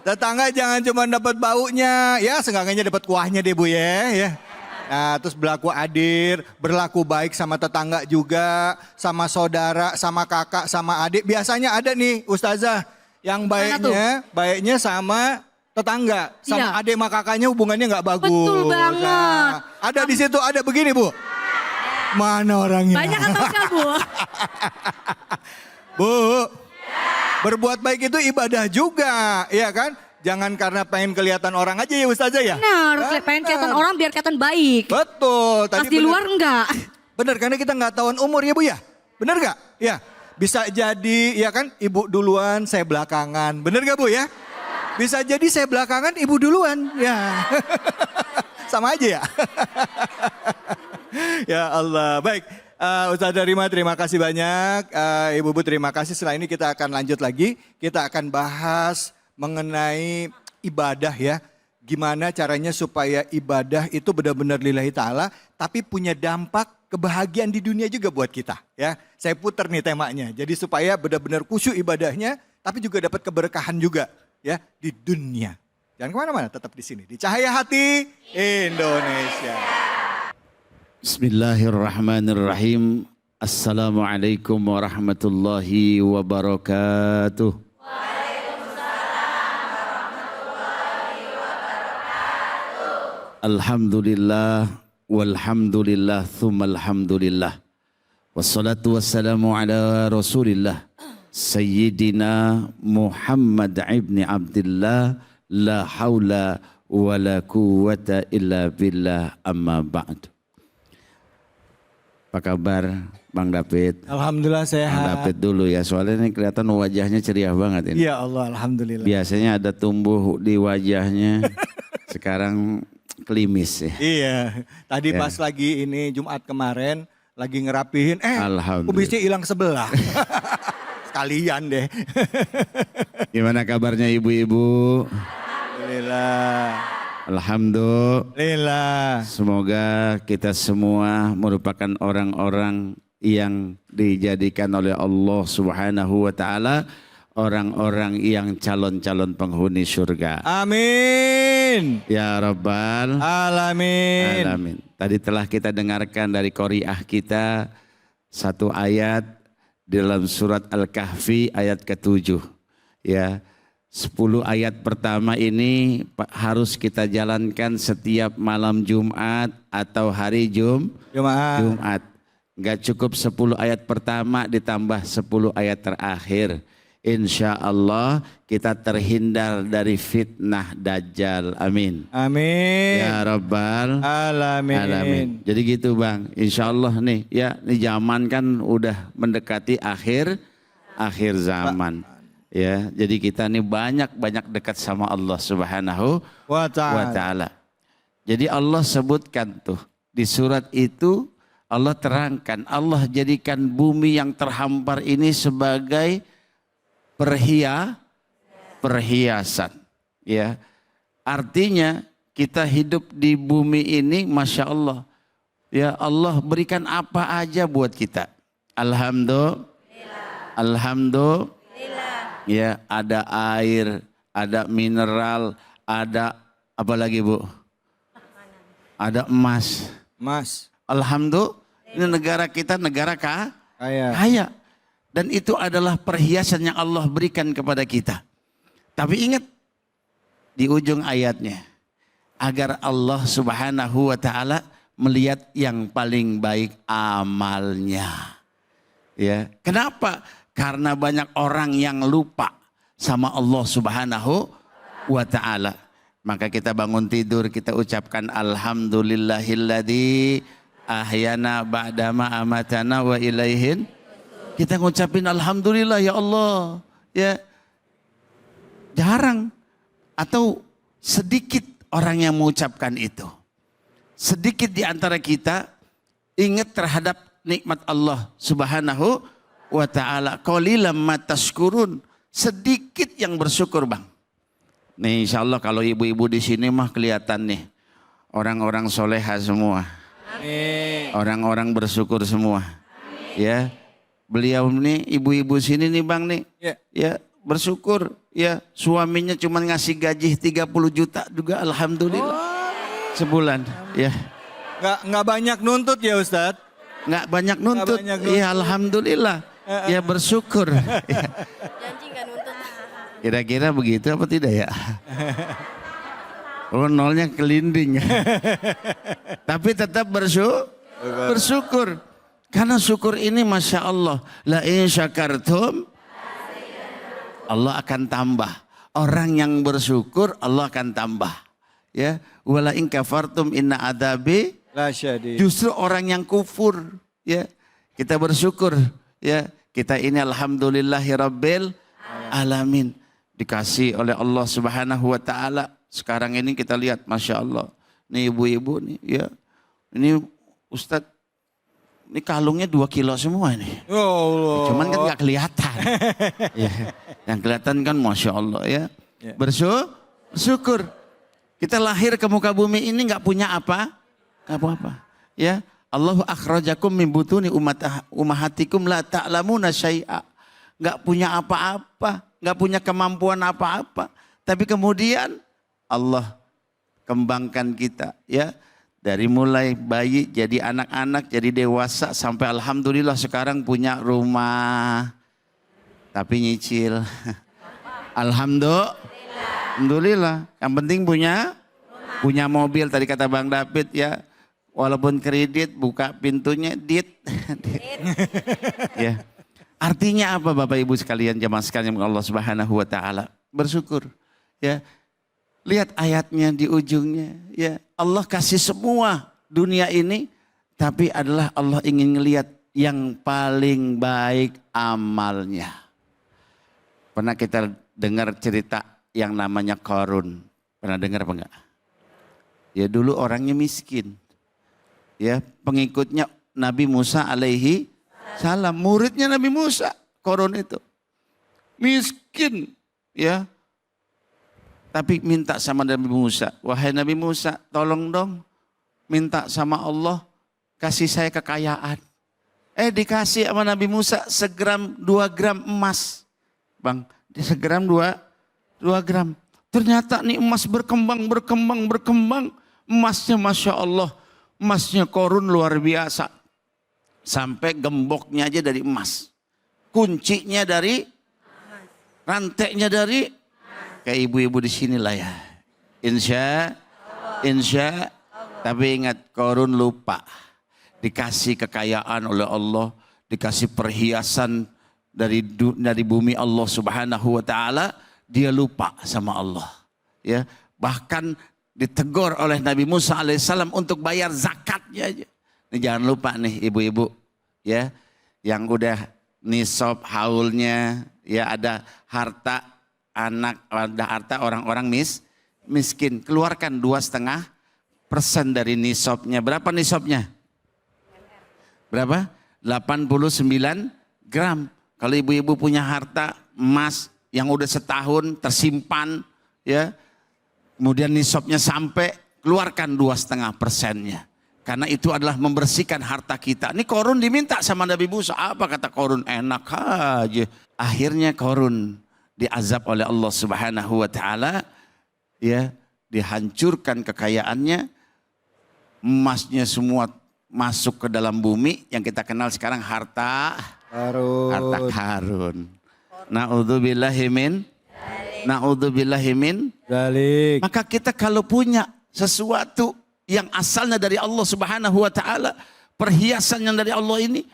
Tetangga jangan cuma dapat baunya, ya seenggaknya dapat kuahnya deh Bu ya. Nah, terus berlaku adil, berlaku baik sama tetangga juga, sama saudara, sama kakak, sama adik. Biasanya ada nih Ustazah yang baiknya sama tetangga, sama adik sama kakaknya hubungannya nggak bagus. Betul banget. Nah, ada di situ ada begini Bu. Mana orangnya? Banyak atau enggak Bu? Bu, berbuat baik itu ibadah juga, ya kan? Jangan karena pengen kelihatan orang aja ya Ustazah ya. Benar, pengen kelihatan orang biar kelihatan baik. Betul. Pas di luar enggak. Benar, karena kita nggak tahuan umur ya Bu ya. Benar nggak? Ya, bisa jadi ya kan ibu duluan, saya belakangan. Benar nggak Bu ya? Bisa jadi saya belakangan, ibu duluan. Ya, sama aja ya. Ya Allah, baik. Ustazah Rima terima kasih banyak, Ibu Bu terima kasih. Setelah ini kita akan lanjut lagi, kita akan bahas mengenai ibadah ya. Gimana caranya supaya ibadah itu benar-benar lillahi ta'ala, tapi punya dampak kebahagiaan di dunia juga buat kita ya. Saya putar nih temanya, jadi supaya benar-benar khusyuk ibadahnya, tapi juga dapat keberkahan juga ya di dunia. Jangan kemana-mana, tetap di sini, di Cahaya Hati Indonesia. Bismillahirrahmanirrahim. Assalamualaikum warahmatullahi wabarakatuh. Alhamdulillah walhamdulillah thumma alhamdulillah. Wassalatu wassalamu ala Rasulillah Sayyidina Muhammad ibn Abdullah la haula wa la quwwata illa billah amma ba'du. Apa kabar Bang David? Alhamdulillah sehat. Bang David dulu ya, soalnya ini kelihatan wajahnya ceria banget ini. Ya Allah, alhamdulillah. Biasanya ada tumbuh di wajahnya, sekarang klimis ya. Iya, tadi pas lagi ini Jumat kemarin lagi ngerapihin, kubisnya hilang sebelah. Sekalian deh. Gimana kabarnya ibu-ibu? Alhamdulillah. Alhamdulillah. Semoga kita semua merupakan orang-orang yang dijadikan oleh Allah Subhanahu wa taala orang-orang yang calon-calon penghuni surga. Amin. Ya Rabbal Alamin. Alamin. Tadi telah kita dengarkan dari qori'ah kita satu ayat dalam surat Al-Kahfi ayat ke-7. Ya, 10 ayat pertama ini harus kita jalankan setiap malam Jumat atau hari Jumat. Enggak cukup 10 ayat pertama ditambah 10 ayat terakhir. Insya Allah kita terhindar dari fitnah Dajjal. Amin. Amin. Ya Rabbal Alamin. Jadi gitu Bang. Insya Allah nih ya, ini zaman kan udah mendekati akhir zaman. Ya, jadi kita nih banyak dekat sama Allah Subhanahu Wa wa ta'ala. ta'ala. Jadi Allah sebutkan tuh di surat itu, Allah terangkan, Allah jadikan bumi yang terhampar ini sebagai perhiasan. Ya, artinya kita hidup di bumi ini, masya Allah. Ya, Allah berikan apa aja buat kita. Alhamdulillah. Ya, ada air, ada mineral, ada apa lagi Bu? Ada emas. Mas. Alhamdulillah, ini negara kita negara Kaya. kaya. Dan itu adalah perhiasan yang Allah berikan kepada kita. Tapi ingat di ujung ayatnya, agar Allah Subhanahu wa ta'ala melihat yang paling baik amalnya. Ya, kenapa? Karena banyak orang yang lupa sama Allah Subhanahu wa ta'ala. Maka kita bangun tidur, kita ucapkan alhamdulillahilladzi ahyana ba'dama amatana wa ilaihin. Kita ngucapin alhamdulillah ya Allah. Ya, jarang atau sedikit orang yang mengucapkan itu. Sedikit di antara kita ingat terhadap nikmat Allah Subhanahu wa ta'ala. Qalilan ma tashkurun. Sedikit yang bersyukur Bang. Nih insya Allah kalau ibu-ibu di sini mah kelihatan nih. Orang-orang soleha semua. Amin. Orang-orang bersyukur semua. Ya, beliau nih ibu-ibu sini nih Bang nih. Ya, bersyukur. Ya, suaminya cuma ngasih gaji 30 juta juga alhamdulillah. Sebulan. Ya. Nggak banyak nuntut ya Ustadz? Nggak banyak nuntut. Iya alhamdulillah. Ya bersyukur. Janji nggak nuntut. Kira-kira begitu apa tidak ya? Oh, nolnya kelinding. Tapi tetap bersyukur. Karena syukur ini masya Allah. La in syakartum, Allah akan tambah. Orang yang bersyukur Allah akan tambah. Ya, wala in kafartum inna adabi. Justru orang yang kufur, ya kita bersyukur, ya kita ini alhamdulillahirabbil alamin, dikasih oleh Allah Subhanahu wa ta'ala. Sekarang ini kita lihat masya Allah, nih ibu-ibu nih, ya ini Ustadz, ini kalungnya 2 kilo semua nih. Allah. Cuman kan nggak kelihatan, ya, yang kelihatan kan masya Allah ya. Bersyukur, kita lahir ke muka bumi ini nggak punya apa. Apa-apa. Ya, Allahu akhrajakum min butuni ummahatikum la ta'lamuna syai'a. Enggak punya apa-apa, enggak punya kemampuan apa-apa. Tapi kemudian Allah kembangkan kita, ya. Dari mulai bayi jadi anak-anak, jadi dewasa sampai alhamdulillah sekarang punya rumah. Tapi nyicil. Alhamdulillah. Yang penting punya mobil, tadi kata Bang David ya. Walaupun kredit, buka pintunya, dit. Ya. Artinya apa Bapak Ibu sekalian, jamaah sekalian Allah Subhanahu wa ta'ala? Bersyukur. Ya. Lihat ayatnya di ujungnya. Ya. Allah kasih semua dunia ini, tapi adalah Allah ingin ngelihat yang paling baik amalnya. Pernah kita dengar cerita yang namanya Qarun? Pernah dengar apa enggak? Ya dulu orangnya miskin. Ya, pengikutnya Nabi Musa alaihi salam, muridnya Nabi Musa, Qarun itu. Miskin, ya. Tapi minta sama Nabi Musa, wahai Nabi Musa, tolong dong minta sama Allah kasih saya kekayaan. Dikasih sama Nabi Musa 2 gram emas. Bang, di 1 gram 2 gram. Ternyata nih emas berkembang. Emasnya masya Allah. Emasnya Qarun luar biasa. Sampai gemboknya aja dari emas. kuncinya dari, rantainya dari, kayak ibu-ibu di sinilah ya. Insya, tapi ingat Korun lupa. Dikasih kekayaan oleh Allah, dikasih perhiasan dari bumi Allah Subhanahu wa taala, dia lupa sama Allah. Ya, bahkan ditegur oleh Nabi Musa alaihissalam untuk bayar zakatnya aja. Nih jangan lupa nih ibu-ibu ya, yang udah nisab haulnya, ya ada harta anak, ada harta orang-orang miskin, keluarkan 2,5% dari nisabnya. Berapa nisabnya? Berapa? 89 gram. Kalau ibu-ibu punya harta emas yang udah setahun tersimpan, ya, kemudian nisabnya sampai, keluarkan 2,5%-nya. Karena itu adalah membersihkan harta kita. Ini Korun diminta sama Nabi Musa. Apa kata Korun? Enak aja. Akhirnya Korun diazab oleh Allah Subhanahu wa taala, ya, dihancurkan kekayaannya, emasnya semua masuk ke dalam bumi yang kita kenal sekarang harta karun. Naudzubillahi min Dalik. Maka kita kalau punya sesuatu yang asalnya dari Allah Subhanahu wa taala, perhiasan yang dari Allah ini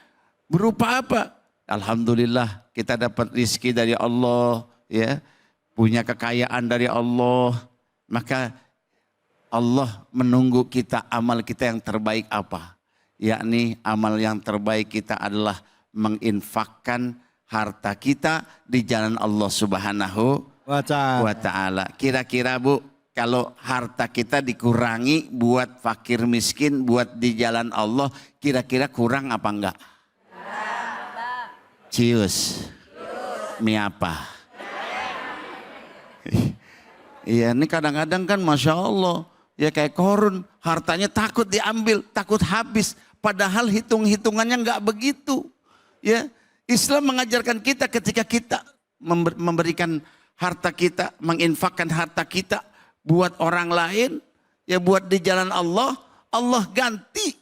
berupa apa? Alhamdulillah kita dapat rizki dari Allah, ya, punya kekayaan dari Allah. Maka Allah menunggu kita, amal kita yang terbaik apa? Yakni amal yang terbaik kita adalah menginfakkan harta kita di jalan Allah Subhanahu wa taala. Kira-kira Bu, kalau harta kita dikurangi buat fakir miskin, buat di jalan Allah, kira-kira kurang apa enggak? Cius. Mie apa? Iya, ini kadang-kadang kan Masya Allah, ya kayak Korun, hartanya takut diambil, takut habis. Padahal hitung-hitungannya enggak begitu. Ya, Islam mengajarkan kita ketika kita memberikan harta kita, menginfakkan harta kita buat orang lain, ya buat di jalan Allah, Allah ganti.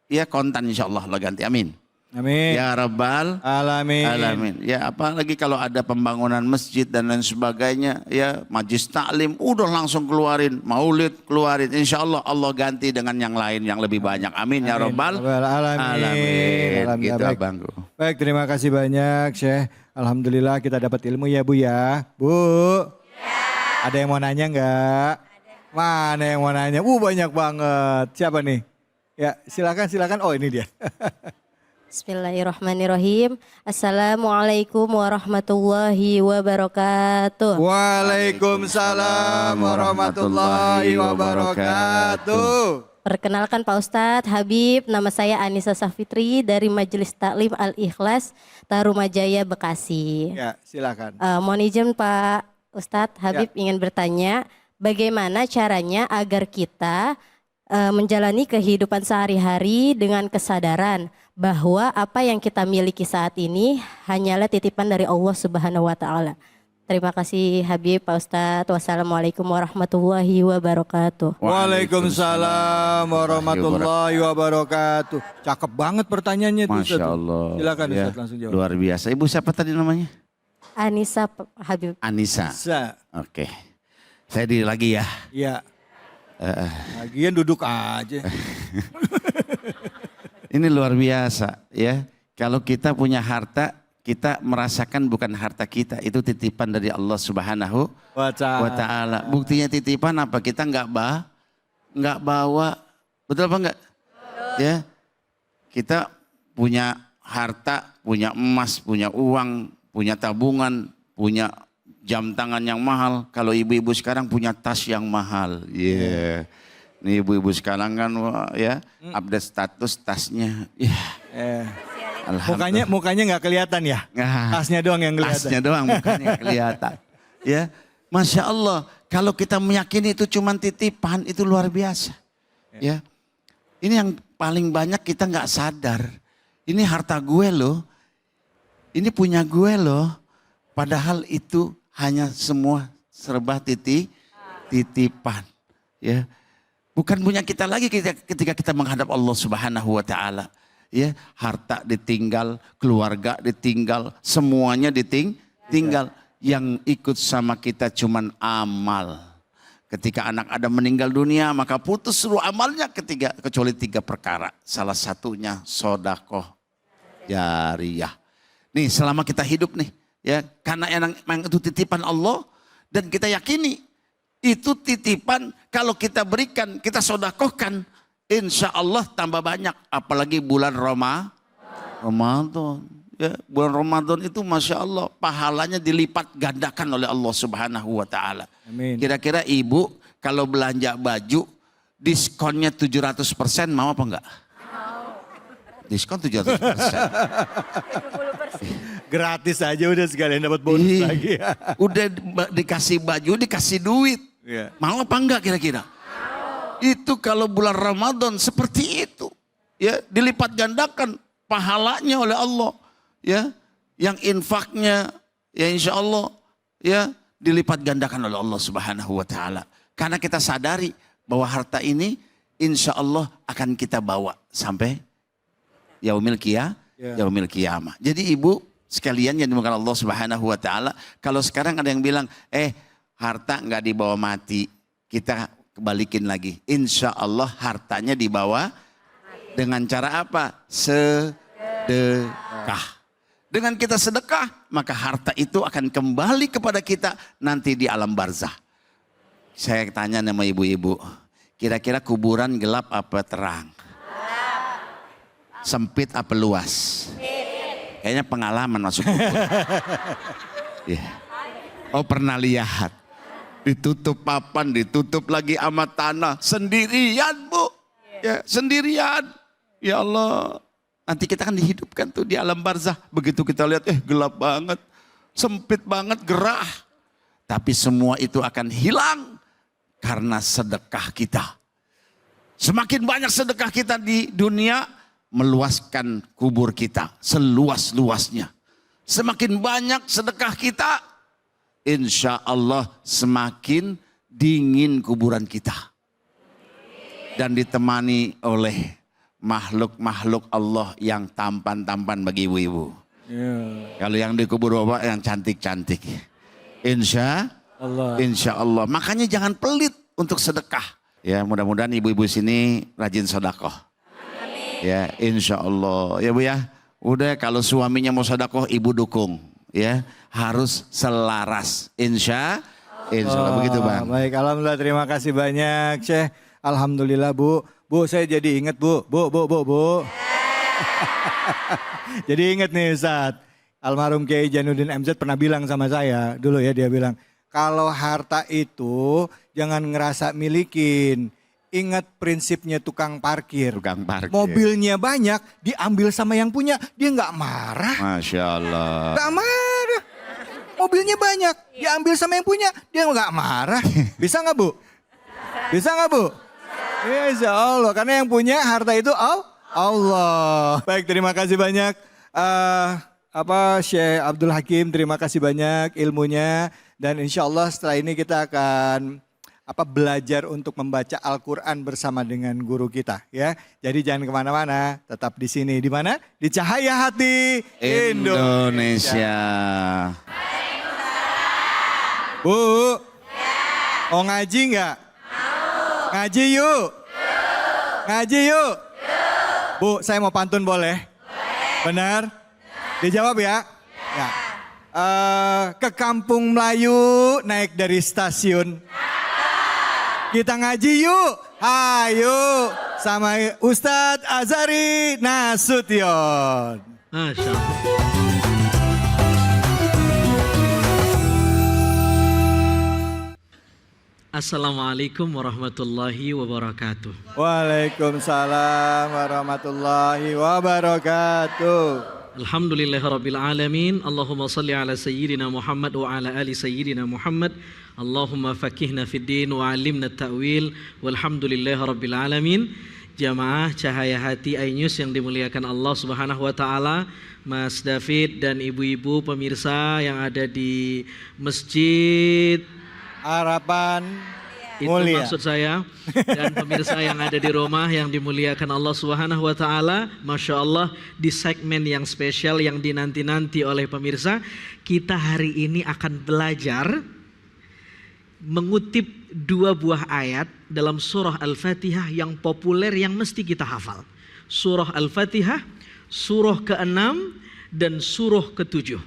Ya kontan insya Allah ganti, amin. Amin. Ya Rabbal Alamin. Ya apalagi kalau ada pembangunan masjid dan lain sebagainya, ya majlis taklim, udah langsung keluarin, maulid keluarin. Insya Allah Allah ganti dengan yang lain yang lebih banyak. Amin, ya Rabbal Alamin. Gitu Baik. abangku. Baik, terima kasih banyak Syekh. Alhamdulillah kita dapat ilmu ya Bu ya. Bu. Ya. Ada yang mau nanya enggak? Mana yang mau nanya? Banyak banget. Siapa nih? Ya silakan. Oh ini dia. Bismillahirrahmanirrahim. Assalamualaikum warahmatullahi wabarakatuh. Waalaikumsalam warahmatullahi wabarakatuh. Perkenalkan Pak Ustadz, Habib, nama saya Anissa Safitri dari Majelis Taklim Al-Ikhlas, Tarumajaya, Bekasi. Ya silakan. Mohon izin Pak Ustadz, Habib ingin bertanya, bagaimana caranya agar kita menjalani kehidupan sehari-hari dengan kesadaran bahwa apa yang kita miliki saat ini hanyalah titipan dari Allah Subhanahu wa taala. Terima kasih Habib, Pak Ustadz. Wassalamualaikum warahmatullahi wabarakatuh. Waalaikumsalam warahmatullahi wabarakatuh. Cakep banget pertanyaannya tuh. Masya Allah. Silakan ya, Ustadz langsung jawab. luar biasa. Ibu siapa tadi namanya? Anissa Habib. Anissa. Bisa. Oke. Saya diri lagi ya. Iya. Lagian duduk aja. Ini luar biasa ya. Kalau kita punya harta, kita merasakan bukan harta kita, itu titipan dari Allah Subhanahu wa taala. Buktinya titipan apa? Kita nggak bawa. Betul apa enggak? Ya. Kita punya harta, punya emas, punya uang, punya tabungan, punya jam tangan yang mahal. Kalau ibu-ibu sekarang punya tas yang mahal. Iya. Yeah. Nih ibu-ibu sekarang kan ya update status tasnya. Mukanya nggak kelihatan ya? Tasnya doang yang kelihatan. Tasnya doang, mukanya kelihatan. Ya, Masya Allah. Kalau kita meyakini itu cuma titipan, itu luar biasa. Ya, ini yang paling banyak kita nggak sadar. Ini harta gue loh. Ini punya gue loh. Padahal itu hanya semua serba titipan. Ya. Bukan punya kita lagi ketika kita menghadap Allah Subhanahu wa taala. ya, harta ditinggal, keluarga ditinggal, semuanya ditinggal. Yang ikut sama kita cuman amal. Ketika anak Adam meninggal dunia, maka putus seluruh amalnya kecuali 3 perkara. Salah satunya sodakoh jariyah. Nih selama kita hidup nih, ya, karena yang itu titipan Allah dan kita yakini itu titipan, kalau kita berikan, kita sodakohkan, insya Allah tambah banyak. Apalagi bulan Ramadan. Ya, bulan Ramadan itu Masya Allah pahalanya dilipat gandakan oleh Allah Subhanahu wa Ta'ala. Kira-kira ibu kalau belanja baju diskonnya 700% mau apa enggak? Diskon 700%. Gratis aja udah sekalian dapat bonus lagi. Udah dikasih baju, dikasih duit. Mau apa enggak kira-kira? Itu kalau bulan Ramadan seperti itu. Ya, dilipat gandakan pahalanya oleh Allah. Ya, yang infaknya ya insya Allah ya dilipat gandakan oleh Allah Subhanahu wa Ta'ala. Karena kita sadari bahwa harta ini insya Allah akan kita bawa sampai yaumil qiyamah. Jadi ibu sekalian yang dimakan Allah Subhanahu wa Ta'ala, kalau sekarang ada yang bilang, harta nggak dibawa mati, kita kebalikin lagi. Insya Allah hartanya dibawa dengan cara apa? Sedekah. Dengan kita sedekah, maka harta itu akan kembali kepada kita nanti di alam barzah. Saya tanya sama ibu-ibu, kira-kira kuburan gelap apa terang? Sempit apa luas? Kayaknya pengalaman masuk kubur. Oh pernah lihat. Ditutup papan, ditutup lagi sama tanah. Sendirian bu. Ya, sendirian. Ya Allah. Nanti kita akan dihidupkan tuh di alam barzah. Begitu kita lihat, gelap banget. Sempit banget, gerah. Tapi semua itu akan hilang. Karena sedekah kita. Semakin banyak sedekah kita di dunia, meluaskan kubur kita seluas-luasnya. Semakin banyak sedekah kita, insya Allah semakin dingin kuburan kita. Dan ditemani oleh makhluk-makhluk Allah yang tampan-tampan bagi ibu-ibu. Kalau yang dikubur bapak yang cantik-cantik. Insya Allah. Makanya jangan pelit untuk sedekah. Ya mudah-mudahan ibu-ibu sini rajin sedekah. Ya insya Allah ya bu ya. Udah kalau suaminya mau sedekah ibu dukung ya. Harus selaras insya Allah begitu bang. Baik alhamdulillah terima kasih banyak Syekh. Alhamdulillah bu. Bu saya jadi ingat bu. Jadi ingat nih Ustadz. Almarhum Kiai Jainuddin MZ pernah bilang sama saya dulu ya, dia bilang kalau harta itu jangan ngerasa milikin. Ingat prinsipnya tukang parkir. Mobilnya banyak, diambil sama yang punya, dia nggak marah. Masya Allah. Nggak marah. Mobilnya banyak, diambil sama yang punya, dia nggak marah. Bisa nggak bu? Bisa nggak bu? Ya insya Allah, karena yang punya harta itu Allah. Baik, terima kasih banyak. Syekh Abdul Hakim, terima kasih banyak ilmunya. Dan insya Allah setelah ini kita akan belajar untuk membaca Al-Quran bersama dengan guru kita ya. Jadi jangan kemana-mana, tetap di sini. Di mana? Di Cahaya Hati Indonesia. Bu, mau ngaji nggak? Ngaji yuk. Ngaji yuk. Bu, saya mau pantun boleh? Benar? Dijawab ya? Ya. Ke Kampung Melayu naik dari stasiun. Kita ngaji yuk, ayo sama Ustadz Azhari Nasution. Masya Allah. Assalamualaikum warahmatullahi wabarakatuh. Waalaikumsalam warahmatullahi wabarakatuh. Alhamdulillahirabbil alamin. Allahumma salli ala sayyidina Muhammad wa ala ali sayyidina Muhammad. Allahumma faqihna fid din wa 'allimna at-ta'wil. Walhamdulillahirabbil alamin. Jamaah Cahaya Hati iNews yang dimuliakan Allah Subhanahu wa taala, Mas David dan ibu-ibu pemirsa yang ada di Masjid Harapan Itu Mulia. maksud saya. Dan pemirsa yang ada di rumah yang dimuliakan Allah Subhanahu wa taala, Masya Allah, di segmen yang spesial yang dinanti-nanti oleh pemirsa, kita hari ini akan belajar mengutip 2 buah ayat dalam surah Al-Fatihah yang populer yang mesti kita hafal. Surah Al-Fatihah, surah ke-6 dan surah ke-7.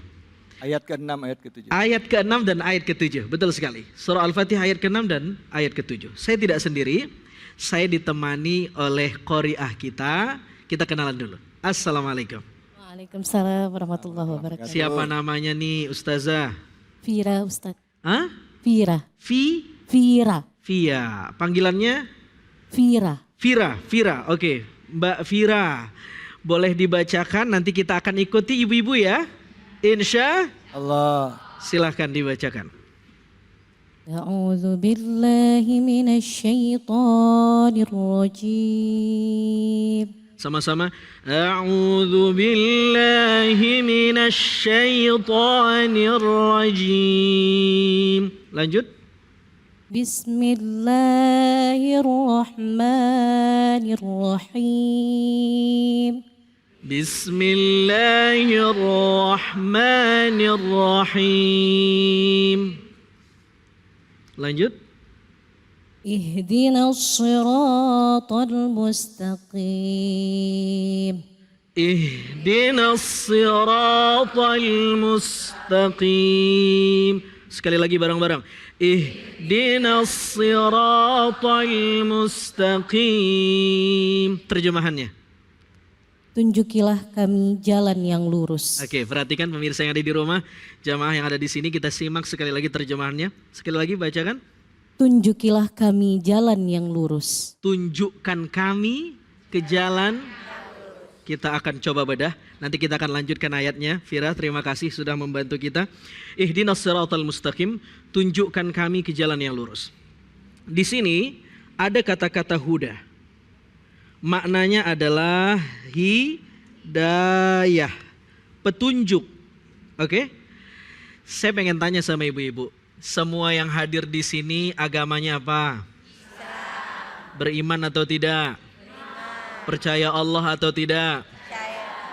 Ayat ke-6, ayat ke-7. Ayat ke-6 dan ayat ke-7, betul sekali. Surah Al-Fatihah ayat ke-6 dan ayat ke-7. Saya tidak sendiri, saya ditemani oleh qori'ah kita. Kita kenalan dulu. Assalamualaikum. Waalaikumsalam warahmatullahi wabarakatuh. Siapa namanya nih Ustazah? Vira Ustaz. Hah? Vira. Vira. Via. Panggilannya? Vira. Vira. Oke. Mbak Vira. Boleh dibacakan, nanti kita akan ikuti ibu-ibu ya. Insya Allah. Silahkan dibacakan. A'udzu billahi minasyaitonir rajim. Sama-sama. A'udzu billahi minasyaitonir rajim. Lanjut. Bismillahirrahmanirrahim. Bismillahirrahmanirrahim. Lanjut. Ihdinas siratal mustaqim. Ihdinas siratal mustaqim. Sekali lagi bareng-bareng. Ihdinas siratal mustaqim. Terjemahannya. Tunjukilah kami jalan yang lurus. Oke, perhatikan pemirsa yang ada di rumah, jamaah yang ada di sini, kita simak sekali lagi terjemahannya. Sekali lagi bacakan. Tunjukilah kami jalan yang lurus. Tunjukkan kami ke jalan. Kita akan coba bedah. Nanti kita akan lanjutkan ayatnya. Vira, terima kasih sudah membantu kita. Ihdinas siratal mustaqim. Tunjukkan kami ke jalan yang lurus. Di sini ada kata-kata huda. Maknanya adalah hidayah, petunjuk. Oke? Saya pengen tanya sama ibu-ibu. Semua yang hadir di sini agamanya apa? Beriman atau tidak? Percaya Allah atau tidak?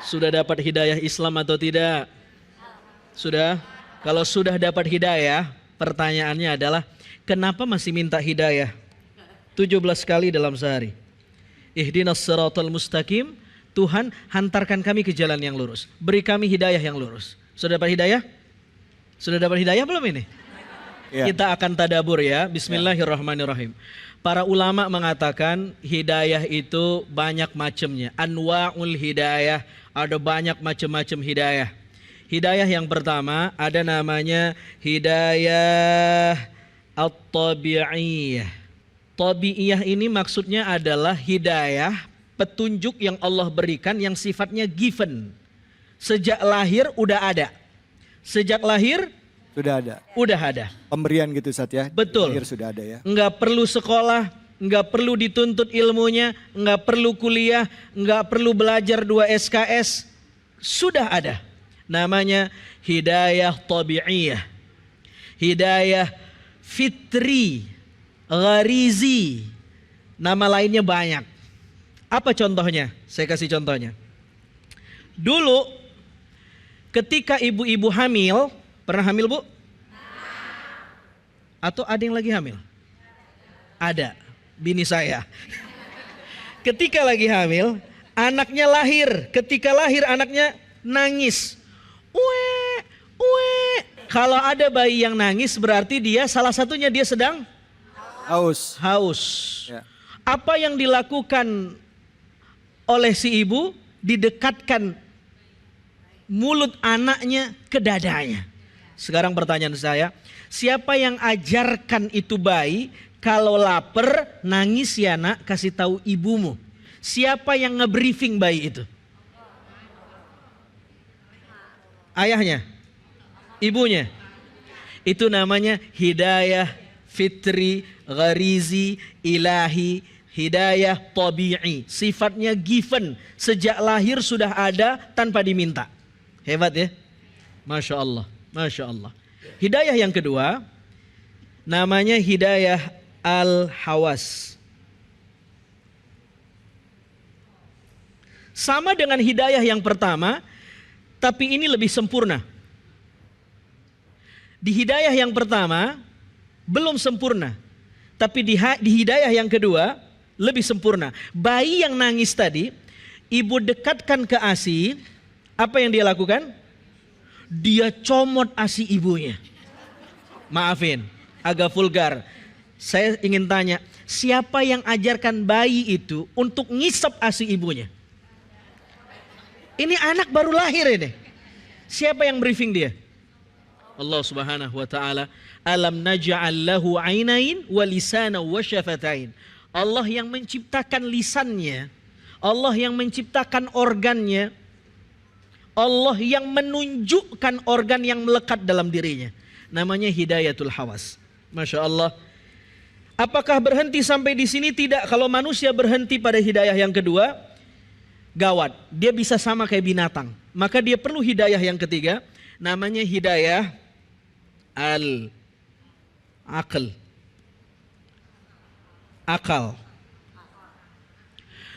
Sudah dapat hidayah Islam atau tidak? Sudah? Kalau sudah dapat hidayah, pertanyaannya adalah kenapa masih minta hidayah? 17 kali dalam sehari. Ihdinas siratal mustaqim. Tuhan, hantarkan kami ke jalan yang lurus. Beri kami hidayah yang lurus. Sudah dapat hidayah? Sudah dapat hidayah belum ini? Ya. Kita akan tadabur ya. Bismillahirrahmanirrahim. Para ulama mengatakan hidayah itu banyak macamnya. Anwa'ul hidayah. Ada banyak macam-macam hidayah. Hidayah yang pertama ada namanya hidayah at-tabi'iyah. Tabi'iyah ini maksudnya adalah hidayah, petunjuk yang Allah berikan yang sifatnya given. Sejak lahir udah ada. Sejak lahir udah ada. Pemberian gitu Ustaz ya. Betul. Lahir sudah ada ya. Enggak perlu sekolah, enggak perlu dituntut ilmunya, enggak perlu kuliah, enggak perlu belajar 2 SKS. Sudah ada. Namanya hidayah tabi'iyah. Hidayah fitri, gharizi. Nama lainnya banyak. Apa contohnya? Saya kasih contohnya. Dulu ketika ibu-ibu hamil, pernah hamil Bu? Atau ada yang lagi hamil? Ada, bini saya. Ketika lagi hamil, anaknya lahir. Ketika lahir anaknya nangis. Kalau ada bayi yang nangis berarti dia salah satunya dia sedang haus. Ya. Apa yang dilakukan oleh si ibu? Didekatkan mulut anaknya ke dadanya. Sekarang pertanyaan saya, siapa yang ajarkan itu bayi kalau lapar nangis ya nak kasih tahu ibumu? Siapa yang nge-briefing bayi itu? Ayahnya? Ibunya? Itu namanya hidayah fitri, gharizi, ilahi, hidayah tabi'i. Sifatnya given, sejak lahir sudah ada tanpa diminta. Hebat ya? Masya Allah, Masya Allah. Hidayah yang kedua namanya hidayah al-hawas. Sama dengan hidayah yang pertama, tapi ini lebih sempurna. Di hidayah yang pertama belum sempurna, tapi di hidayah yang kedua lebih sempurna. Bayi yang nangis tadi, ibu dekatkan ke ASI, apa yang dia lakukan? Dia comot ASI ibunya. Maafin, agak vulgar. Saya ingin tanya, siapa yang ajarkan bayi itu untuk ngisap ASI ibunya? Ini anak baru lahir ini. Siapa yang briefing dia? Allah Subhanahu wa taala, alam naj'al lahu 'ainain wa lisana wa syafatain. Allah yang menciptakan lisannya, Allah yang menciptakan organnya, Allah yang menunjukkan organ yang melekat dalam dirinya. Namanya hidayatul hawas. Masya Allah. Apakah berhenti sampai di sini? Tidak. Kalau manusia berhenti pada hidayah yang kedua, gawat. Dia bisa sama kayak binatang. Maka dia perlu hidayah yang ketiga, namanya hidayah al-aql. Akal.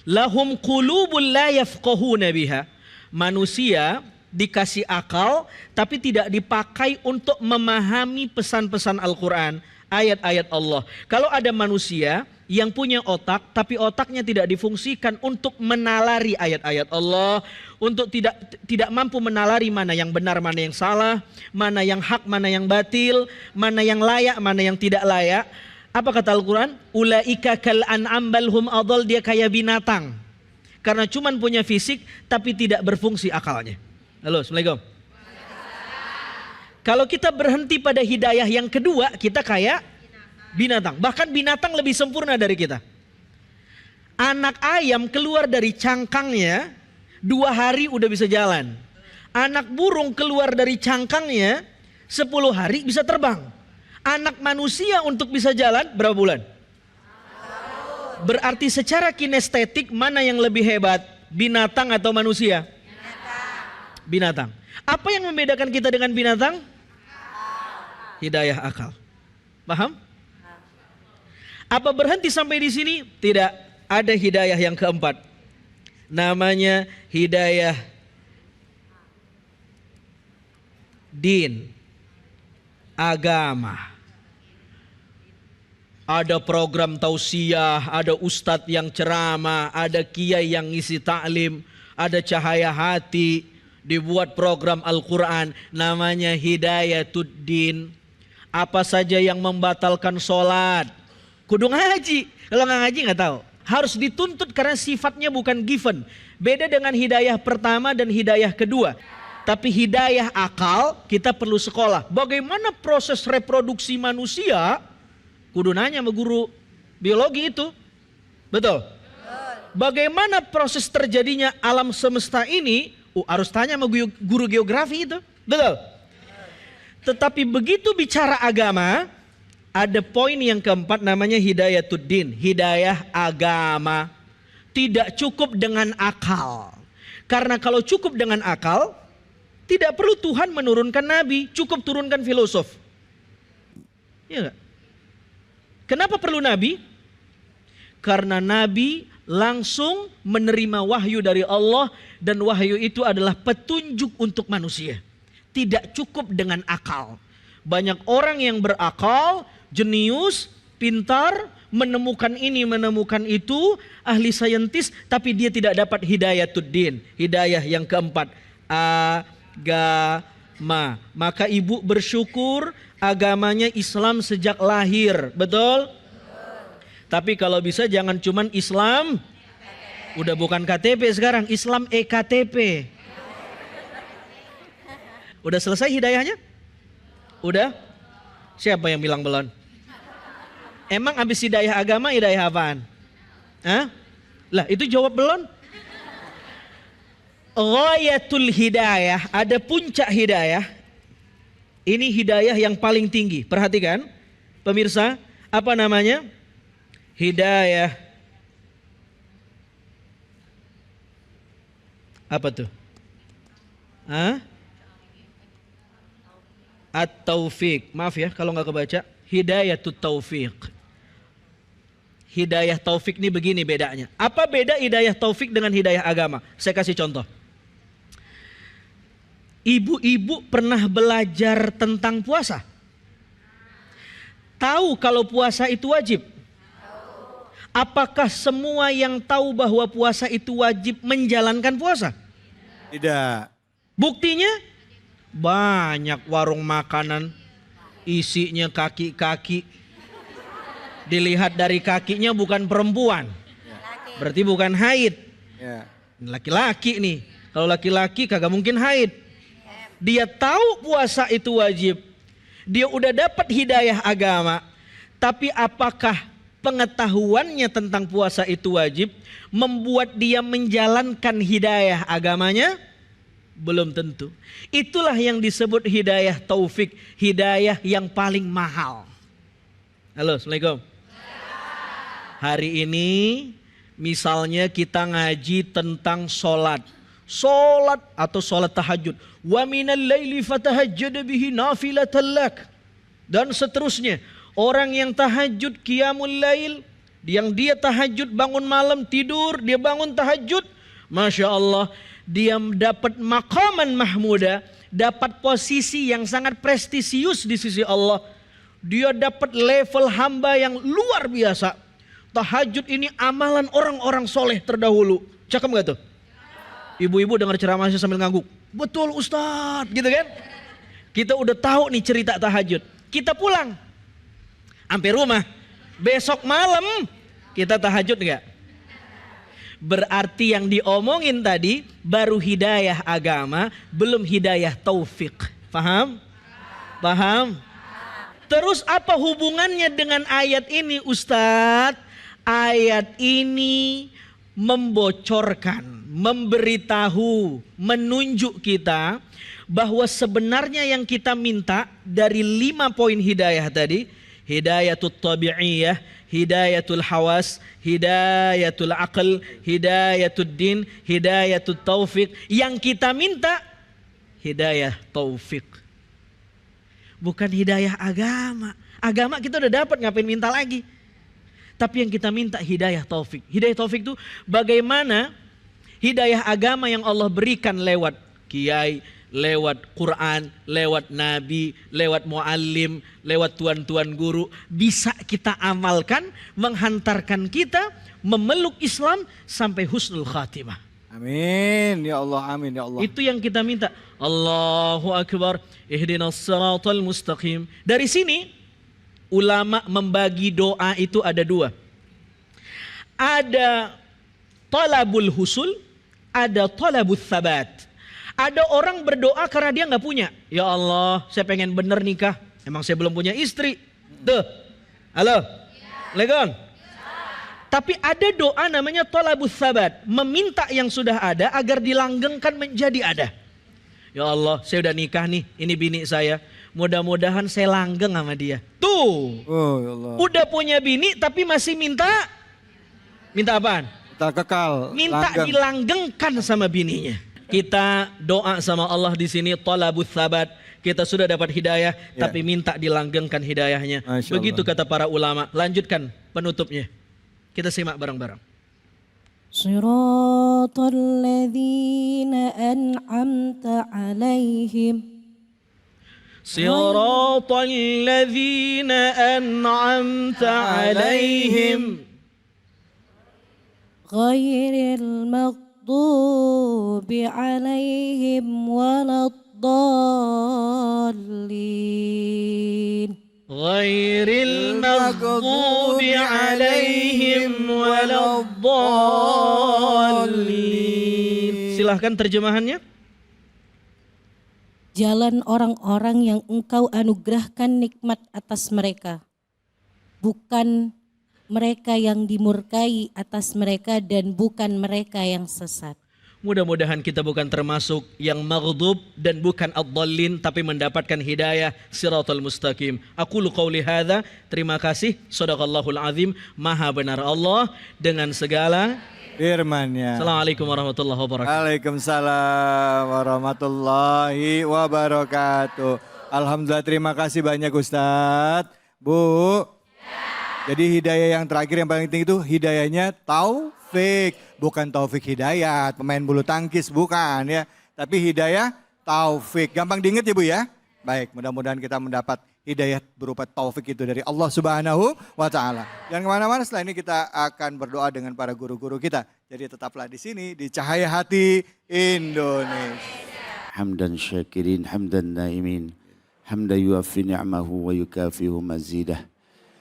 Lahum qulubun la yafqahuna biha. Manusia dikasih akal tapi tidak dipakai untuk memahami pesan-pesan Al-Quran, ayat-ayat Allah. Kalau ada manusia yang punya otak tapi otaknya tidak difungsikan untuk menalari ayat-ayat Allah, untuk tidak mampu menalari mana yang benar, mana yang salah, mana yang hak, mana yang batil, mana yang layak, mana yang tidak layak. Apa kata Al-Quran? Ulaika kal an'am bal hum adall. Dia kayak binatang karena cuman punya fisik tapi tidak berfungsi akalnya. Halo, Assalamualaikum. Kalau kita berhenti pada hidayah yang kedua, kita kayak binatang. Bahkan binatang lebih sempurna dari kita. Anak ayam keluar dari cangkangnya 2 hari udah bisa jalan. Anak burung keluar dari cangkangnya 10 hari bisa terbang. Anak manusia untuk bisa jalan berapa bulan? Berarti secara kinestetik mana yang lebih hebat? Binatang atau manusia? Binatang. Apa yang membedakan kita dengan binatang? Hidayah akal. Paham? Apa berhenti sampai di sini? Tidak. Ada hidayah yang keempat. Namanya hidayah din, agama. Ada program tausiah, ada ustadz yang ceramah, ada kiai yang ngisi taklim, ada cahaya hati, dibuat program Al-Quran, namanya Hidayatuddin. Apa saja yang membatalkan sholat, kudu ngaji. Kalau nggak ngaji nggak tahu. Harus dituntut karena sifatnya bukan given. Beda dengan hidayah pertama dan hidayah kedua. Tapi hidayah akal kita perlu sekolah. Bagaimana proses reproduksi manusia? Kudu nanya sama guru biologi itu. Betul? Bagaimana proses terjadinya alam semesta ini? Harus tanya sama guru geografi itu. Betul? Tetapi begitu bicara agama, ada poin yang keempat namanya hidayatuddin, hidayah agama. Tidak cukup dengan akal. Karena kalau cukup dengan akal, tidak perlu Tuhan menurunkan nabi, cukup turunkan filosof. Iya enggak? Kenapa perlu nabi? Karena nabi langsung menerima wahyu dari Allah dan wahyu itu adalah petunjuk untuk manusia. Tidak cukup dengan akal. Banyak orang yang berakal, jenius, pintar, menemukan ini, menemukan itu, ahli saintis, tapi dia tidak dapat hidayatuddin, hidayah yang keempat, agama. Maka ibu bersyukur agamanya Islam sejak lahir, betul? Tapi kalau bisa jangan cuman Islam, udah bukan KTP sekarang, Islam EKTP. Udah selesai hidayahnya? Udah? Siapa yang bilang belum? Emang habis hidayah agama, hidayah apaan? Hah? Lah itu jawab belum? Ghayatul hidayah, ada puncak hidayah. Ini hidayah yang paling tinggi. Perhatikan, pemirsa, apa namanya? Hidayah. Apa tuh? Hah? At-taufiq. Maaf ya kalau nggak kebaca. Hidayatut taufiq. hidayah taufik ini begini bedanya. Apa beda hidayah taufik dengan hidayah agama? Saya kasih contoh. Ibu-ibu pernah belajar tentang puasa? Tahu kalau puasa itu wajib? Apakah semua yang tahu bahwa puasa itu wajib menjalankan puasa? Tidak. Buktinya banyak warung makanan isinya kaki-kaki. Dilihat dari kakinya bukan perempuan. Berarti bukan haid. Ya. Laki-laki nih. Kalau laki-laki kagak mungkin haid. Dia tahu puasa itu wajib. Dia udah dapat hidayah agama. Tapi apakah pengetahuannya tentang puasa itu wajib membuat dia menjalankan hidayah agamanya? Belum tentu. Itulah yang disebut hidayah taufik, hidayah yang paling mahal. Halo, Assalamualaikum. Hari ini misalnya kita ngaji tentang sholat. Sholat atau sholat tahajud. Wa minal laili fatahajjad bihi nafilatan lak. Dan seterusnya. Orang yang tahajud qiyamul lail, yang dia tahajud bangun malam tidur, dia bangun tahajud, Masya Allah, dia dapat maqaman mahmuda, dapat posisi yang sangat prestisius di sisi Allah. Dia dapat level hamba yang luar biasa. Tahajud ini amalan orang-orang soleh terdahulu. Cakep gak tuh? Ibu-ibu dengar ceramahnya sambil ngangguk. Betul Ustadz, gitu kan? Kita udah tahu nih cerita tahajud. Kita pulang. Sampai rumah, besok malam kita tahajud enggak? Berarti yang diomongin tadi baru hidayah agama, belum hidayah taufik. Paham? Paham? Terus apa hubungannya dengan ayat ini Ustadz? Ayat ini membocorkan, memberitahu, menunjuk kita bahwa sebenarnya yang kita minta dari 5 poin hidayah tadi, hidayatul tabi'iyah, hidayatul hawas, hidayatul aql, hidayatul din, hidayatul taufik. Yang kita minta hidayah taufik. Bukan hidayah agama. Agama kita udah dapat, ngapain minta lagi? Tapi yang kita minta hidayah taufik. Hidayah taufik itu bagaimana hidayah agama yang Allah berikan lewat kiai, lewat Quran, lewat Nabi, lewat muallim, lewat tuan-tuan guru, bisa kita amalkan, menghantarkan kita memeluk Islam sampai husnul khatimah. Amin ya Allah, amin ya Allah. Itu yang kita minta. Allahu Akbar, ihdinas siratal mustaqim. Dari sini ulama membagi doa itu ada 2. Ada talabul husul, ada talabul thabat. Ada orang berdoa karena dia nggak punya. Ya Allah, saya pengen bener nikah. Emang saya belum punya istri. Tuh. Halo. Legon. Tapi ada doa namanya thalabus sabat. Meminta yang sudah ada agar dilanggengkan menjadi ada. Ya Allah, saya udah nikah nih. Ini bini saya. Mudah-mudahan saya langgeng sama dia. Tuh. Oh, ya Allah. Udah punya bini tapi masih minta. Minta apaan? Minta kekal. Minta langgeng. dilanggengkan sama bininya. Kita doa sama Allah di sini talabus sabat. Kita sudah dapat hidayah tapi minta dilanggengkan hidayahnya. Begitu kata para ulama. Lanjutkan penutupnya. Kita simak bareng-bareng. Siratal ladzina an'amta 'alaihim. Siratal ladzina an'amta 'alaihim. Ghairil maghdubi 'alaihim waladdallin. Ghairil maghdubi 'alaihim waladdallin. Silahkan terjemahannya. Jalan orang-orang yang engkau anugerahkan nikmat atas mereka, bukan mereka yang dimurkai atas mereka dan bukan mereka yang sesat. Mudah-mudahan kita bukan termasuk yang maghdub dan bukan ad-dhallin tapi mendapatkan hidayah siratal mustaqim. Aqulu qauli hadza, terima kasih. Shadaqallahul azim, maha benar Allah dengan segala firman-Nya. Assalamualaikum warahmatullahi wabarakatuh. Waalaikumsalam warahmatullahi wabarakatuh. Alhamdulillah, terima kasih banyak Ustadz. Bu. Jadi hidayah yang terakhir yang paling tinggi itu hidayahnya taufik. Bukan Taufik Hidayat, pemain bulu tangkis, bukan ya. Tapi hidayah taufik. Gampang diingat ya Bu ya. Baik, mudah-mudahan kita mendapat hidayah berupa taufik itu dari Allah Subhanahu wa Ta'ala. Dan kemana-mana setelah ini kita akan berdoa dengan para guru-guru kita. Jadi tetaplah di sini di Cahaya Hati Indonesia. Hamdan syakirin, hamdan naimin, hamdan yuafi ni'mahu wa yukafihu mazidah.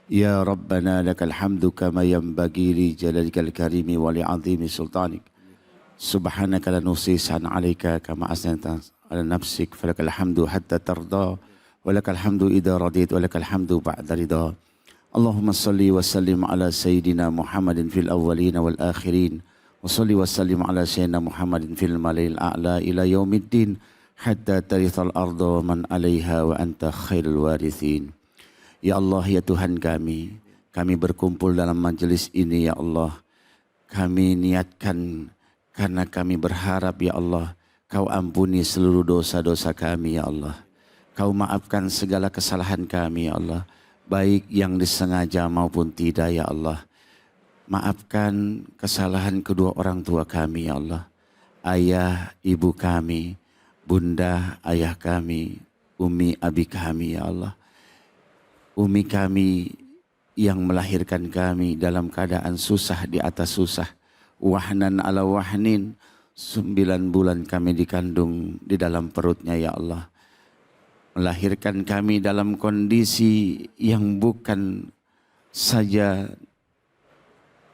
Ya Rabbana lakal hamdu kama yanbaghi li jalalika al-karimi wa li'azimi sultanik. Subhanaka la nuhsi san 'alaika kama asnanta 'ala nafsik falakal hamdu hatta tarda wa lakal hamdu idza radit wa lakal hamdu ba'da ridha. Allahumma salli wa sallim ala sayyidina Muhammadin fil awwalin wal akhirin wa salli wa sallim ala sayyidina Muhammadin fil mala'il a'la ila yaumiddin hatta tarithal arda man 'alaiha wa anta khairul warithin. Ya Allah, ya Tuhan kami berkumpul dalam majelis ini ya Allah. Kami niatkan karena kami berharap ya Allah, Kau ampuni seluruh dosa-dosa kami ya Allah. Kau maafkan segala kesalahan kami ya Allah, baik yang disengaja maupun tidak ya Allah. Maafkan kesalahan kedua orang tua kami ya Allah. Ayah, ibu kami, bunda, ayah kami, umi, abi kami ya Allah. Umi kami yang melahirkan kami dalam keadaan susah di atas susah. Wahnan ala wahnin, 9 bulan kami dikandung di dalam perutnya ya Allah. Melahirkan kami dalam kondisi yang bukan saja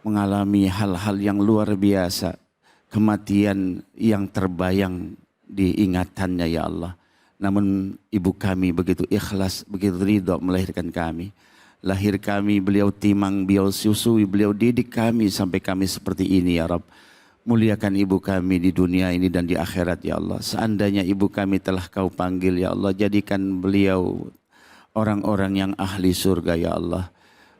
mengalami hal-hal yang luar biasa. Kematian yang terbayang di ingatannya ya Allah. Namun ibu kami begitu ikhlas, begitu ridho melahirkan kami. Lahir kami, beliau timang, beliau susui, beliau didik kami sampai kami seperti ini ya Rabb. Muliakan ibu kami di dunia ini dan di akhirat ya Allah. Seandainya ibu kami telah Kau panggil ya Allah, jadikan beliau orang-orang yang ahli surga ya Allah.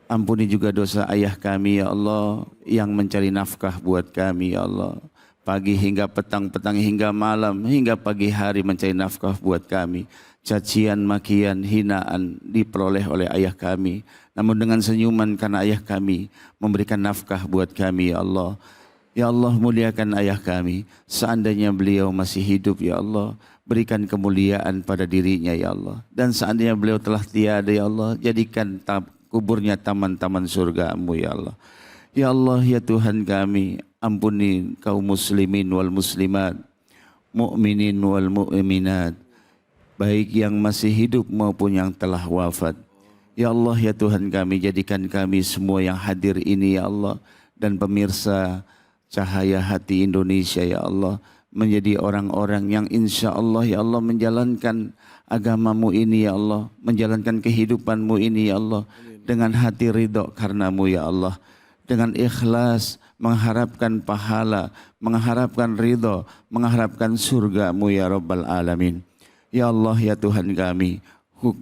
Ampuni juga dosa ayah kami ya Allah yang mencari nafkah buat kami ya Allah. Pagi hingga petang, petang hingga malam, hingga pagi hari mencari nafkah buat kami. Cacian, makian, hinaan diperoleh oleh ayah kami. Namun dengan senyuman karena ayah kami memberikan nafkah buat kami ya Allah. Ya Allah, muliakan ayah kami. Seandainya beliau masih hidup ya Allah, berikan kemuliaan pada dirinya ya Allah. Dan seandainya beliau telah tiada ya Allah, jadikan kuburnya taman-taman surga-Mu ya Allah. Ya Allah, ya Tuhan kami, ampuni kaum muslimin wal muslimat, mu'minin wal mu'minat, baik yang masih hidup maupun yang telah wafat. Ya Allah, ya Tuhan kami, jadikan kami semua yang hadir ini ya Allah, dan pemirsa Cahaya Hati Indonesia ya Allah, menjadi orang-orang yang insya Allah ya Allah menjalankan agama-Mu ini ya Allah, menjalankan kehidupan-Mu ini ya Allah, dengan hati ridho karena-Mu ya Allah, dengan ikhlas mengharapkan pahala, mengharapkan ridho, mengharapkan surga-Mu ya Rabbal Alamin. Ya Allah, ya Tuhan kami,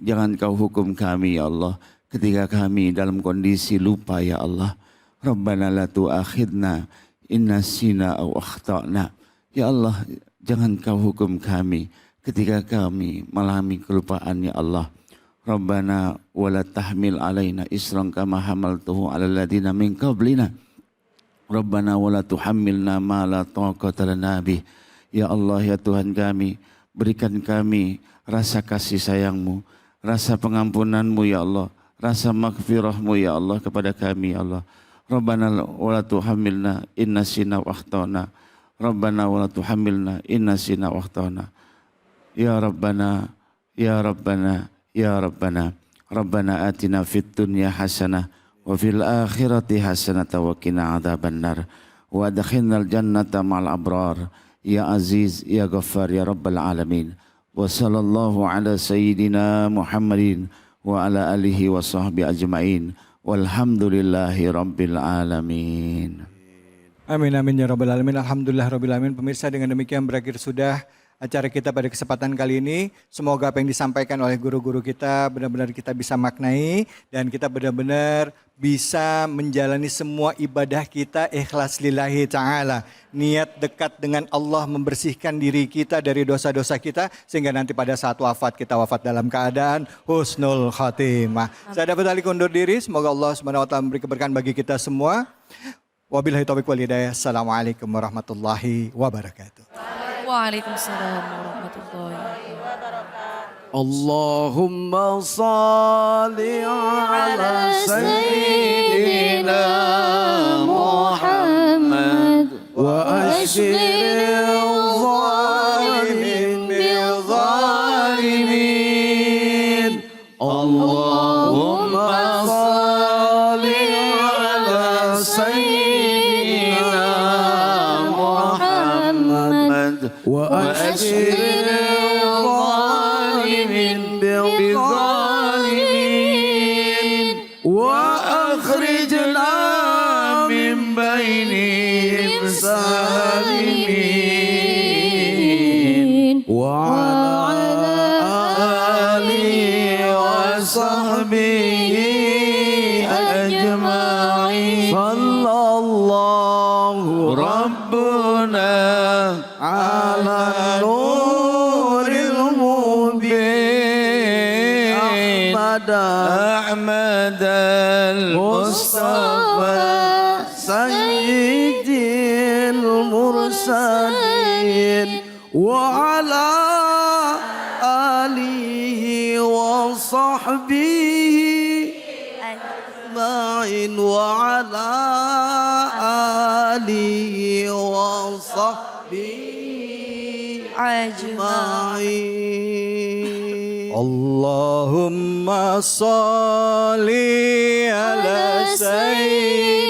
jangan Kau hukum kami ya Allah ketika kami dalam kondisi lupa ya Allah. Rabbana la tu'akhidna inna sina au akhtana. Ya Allah, jangan Kau hukum kami ketika kami mengalami kelupaan ya Allah. Rabbana wala tahmil alaina isran kama hamaltuhu ala alladhina min qablina. Rabbana wala tuhammilna ma la taqata lana bih. Ya Allah, ya Tuhan kami, berikan kami rasa kasih sayang-Mu, rasa pengampunan-Mu ya Allah, rasa maghfirah-Mu ya Allah kepada kami ya Allah. Rabbana wala tuhammilna inna sina wa akhtana. Rabbana wala tuhammilna inna sina wa akhtana. Ya Rabbana, ya Rabbana, ya Rabbana. Rabbana atina fid dunya hasanah wa fil akhirati hasanah wa qina adzabannar wa adkhilnal jannata ma'al abrar. Ya Aziz, ya Ghaffar, ya Rabbal Alamin. Wa sallallahu ala sayyidina Muhammadin wa ala alihi wa sahbihi ajma'in. Walhamdulillahi Rabbil Alamin. Amin amin ya Rabbal Alamin. Alhamdulillah Rabbil Alamin. Pemirsa, dengan demikian berakhir sudah acara kita pada kesempatan kali ini. Semoga apa yang disampaikan oleh guru-guru kita benar-benar kita bisa maknai dan kita benar-benar bisa menjalani semua ibadah kita ikhlas lillahi ta'ala. Niat dekat dengan Allah, membersihkan diri kita dari dosa-dosa kita sehingga nanti pada saat wafat kita wafat dalam keadaan husnul khatimah. Saya dapat alih undur diri, semoga Allah SWT memberi keberkahan bagi kita semua. Wabillahi taufiq wal hidayah. Assalamualaikum warahmatullahi wabarakatuh. Waalaikumsalam warahmatullahi wabarakatuh. Allahumma salli ala sayyidina Muhammad wa ashiril zalimin bil zalimin. Allahumma salli ala sayyidina Muhammad wa ashiril وأخرجنا من بينهم سالمين وعلى آله وصحبه أجمعين صلى الله ربنا على نور المبين أحمد المصطفى سيد المرسلين وعلى آله وصحبه أجمعين وعلى آله وصحبه أجمعين. Allahumma salli ala sayyidina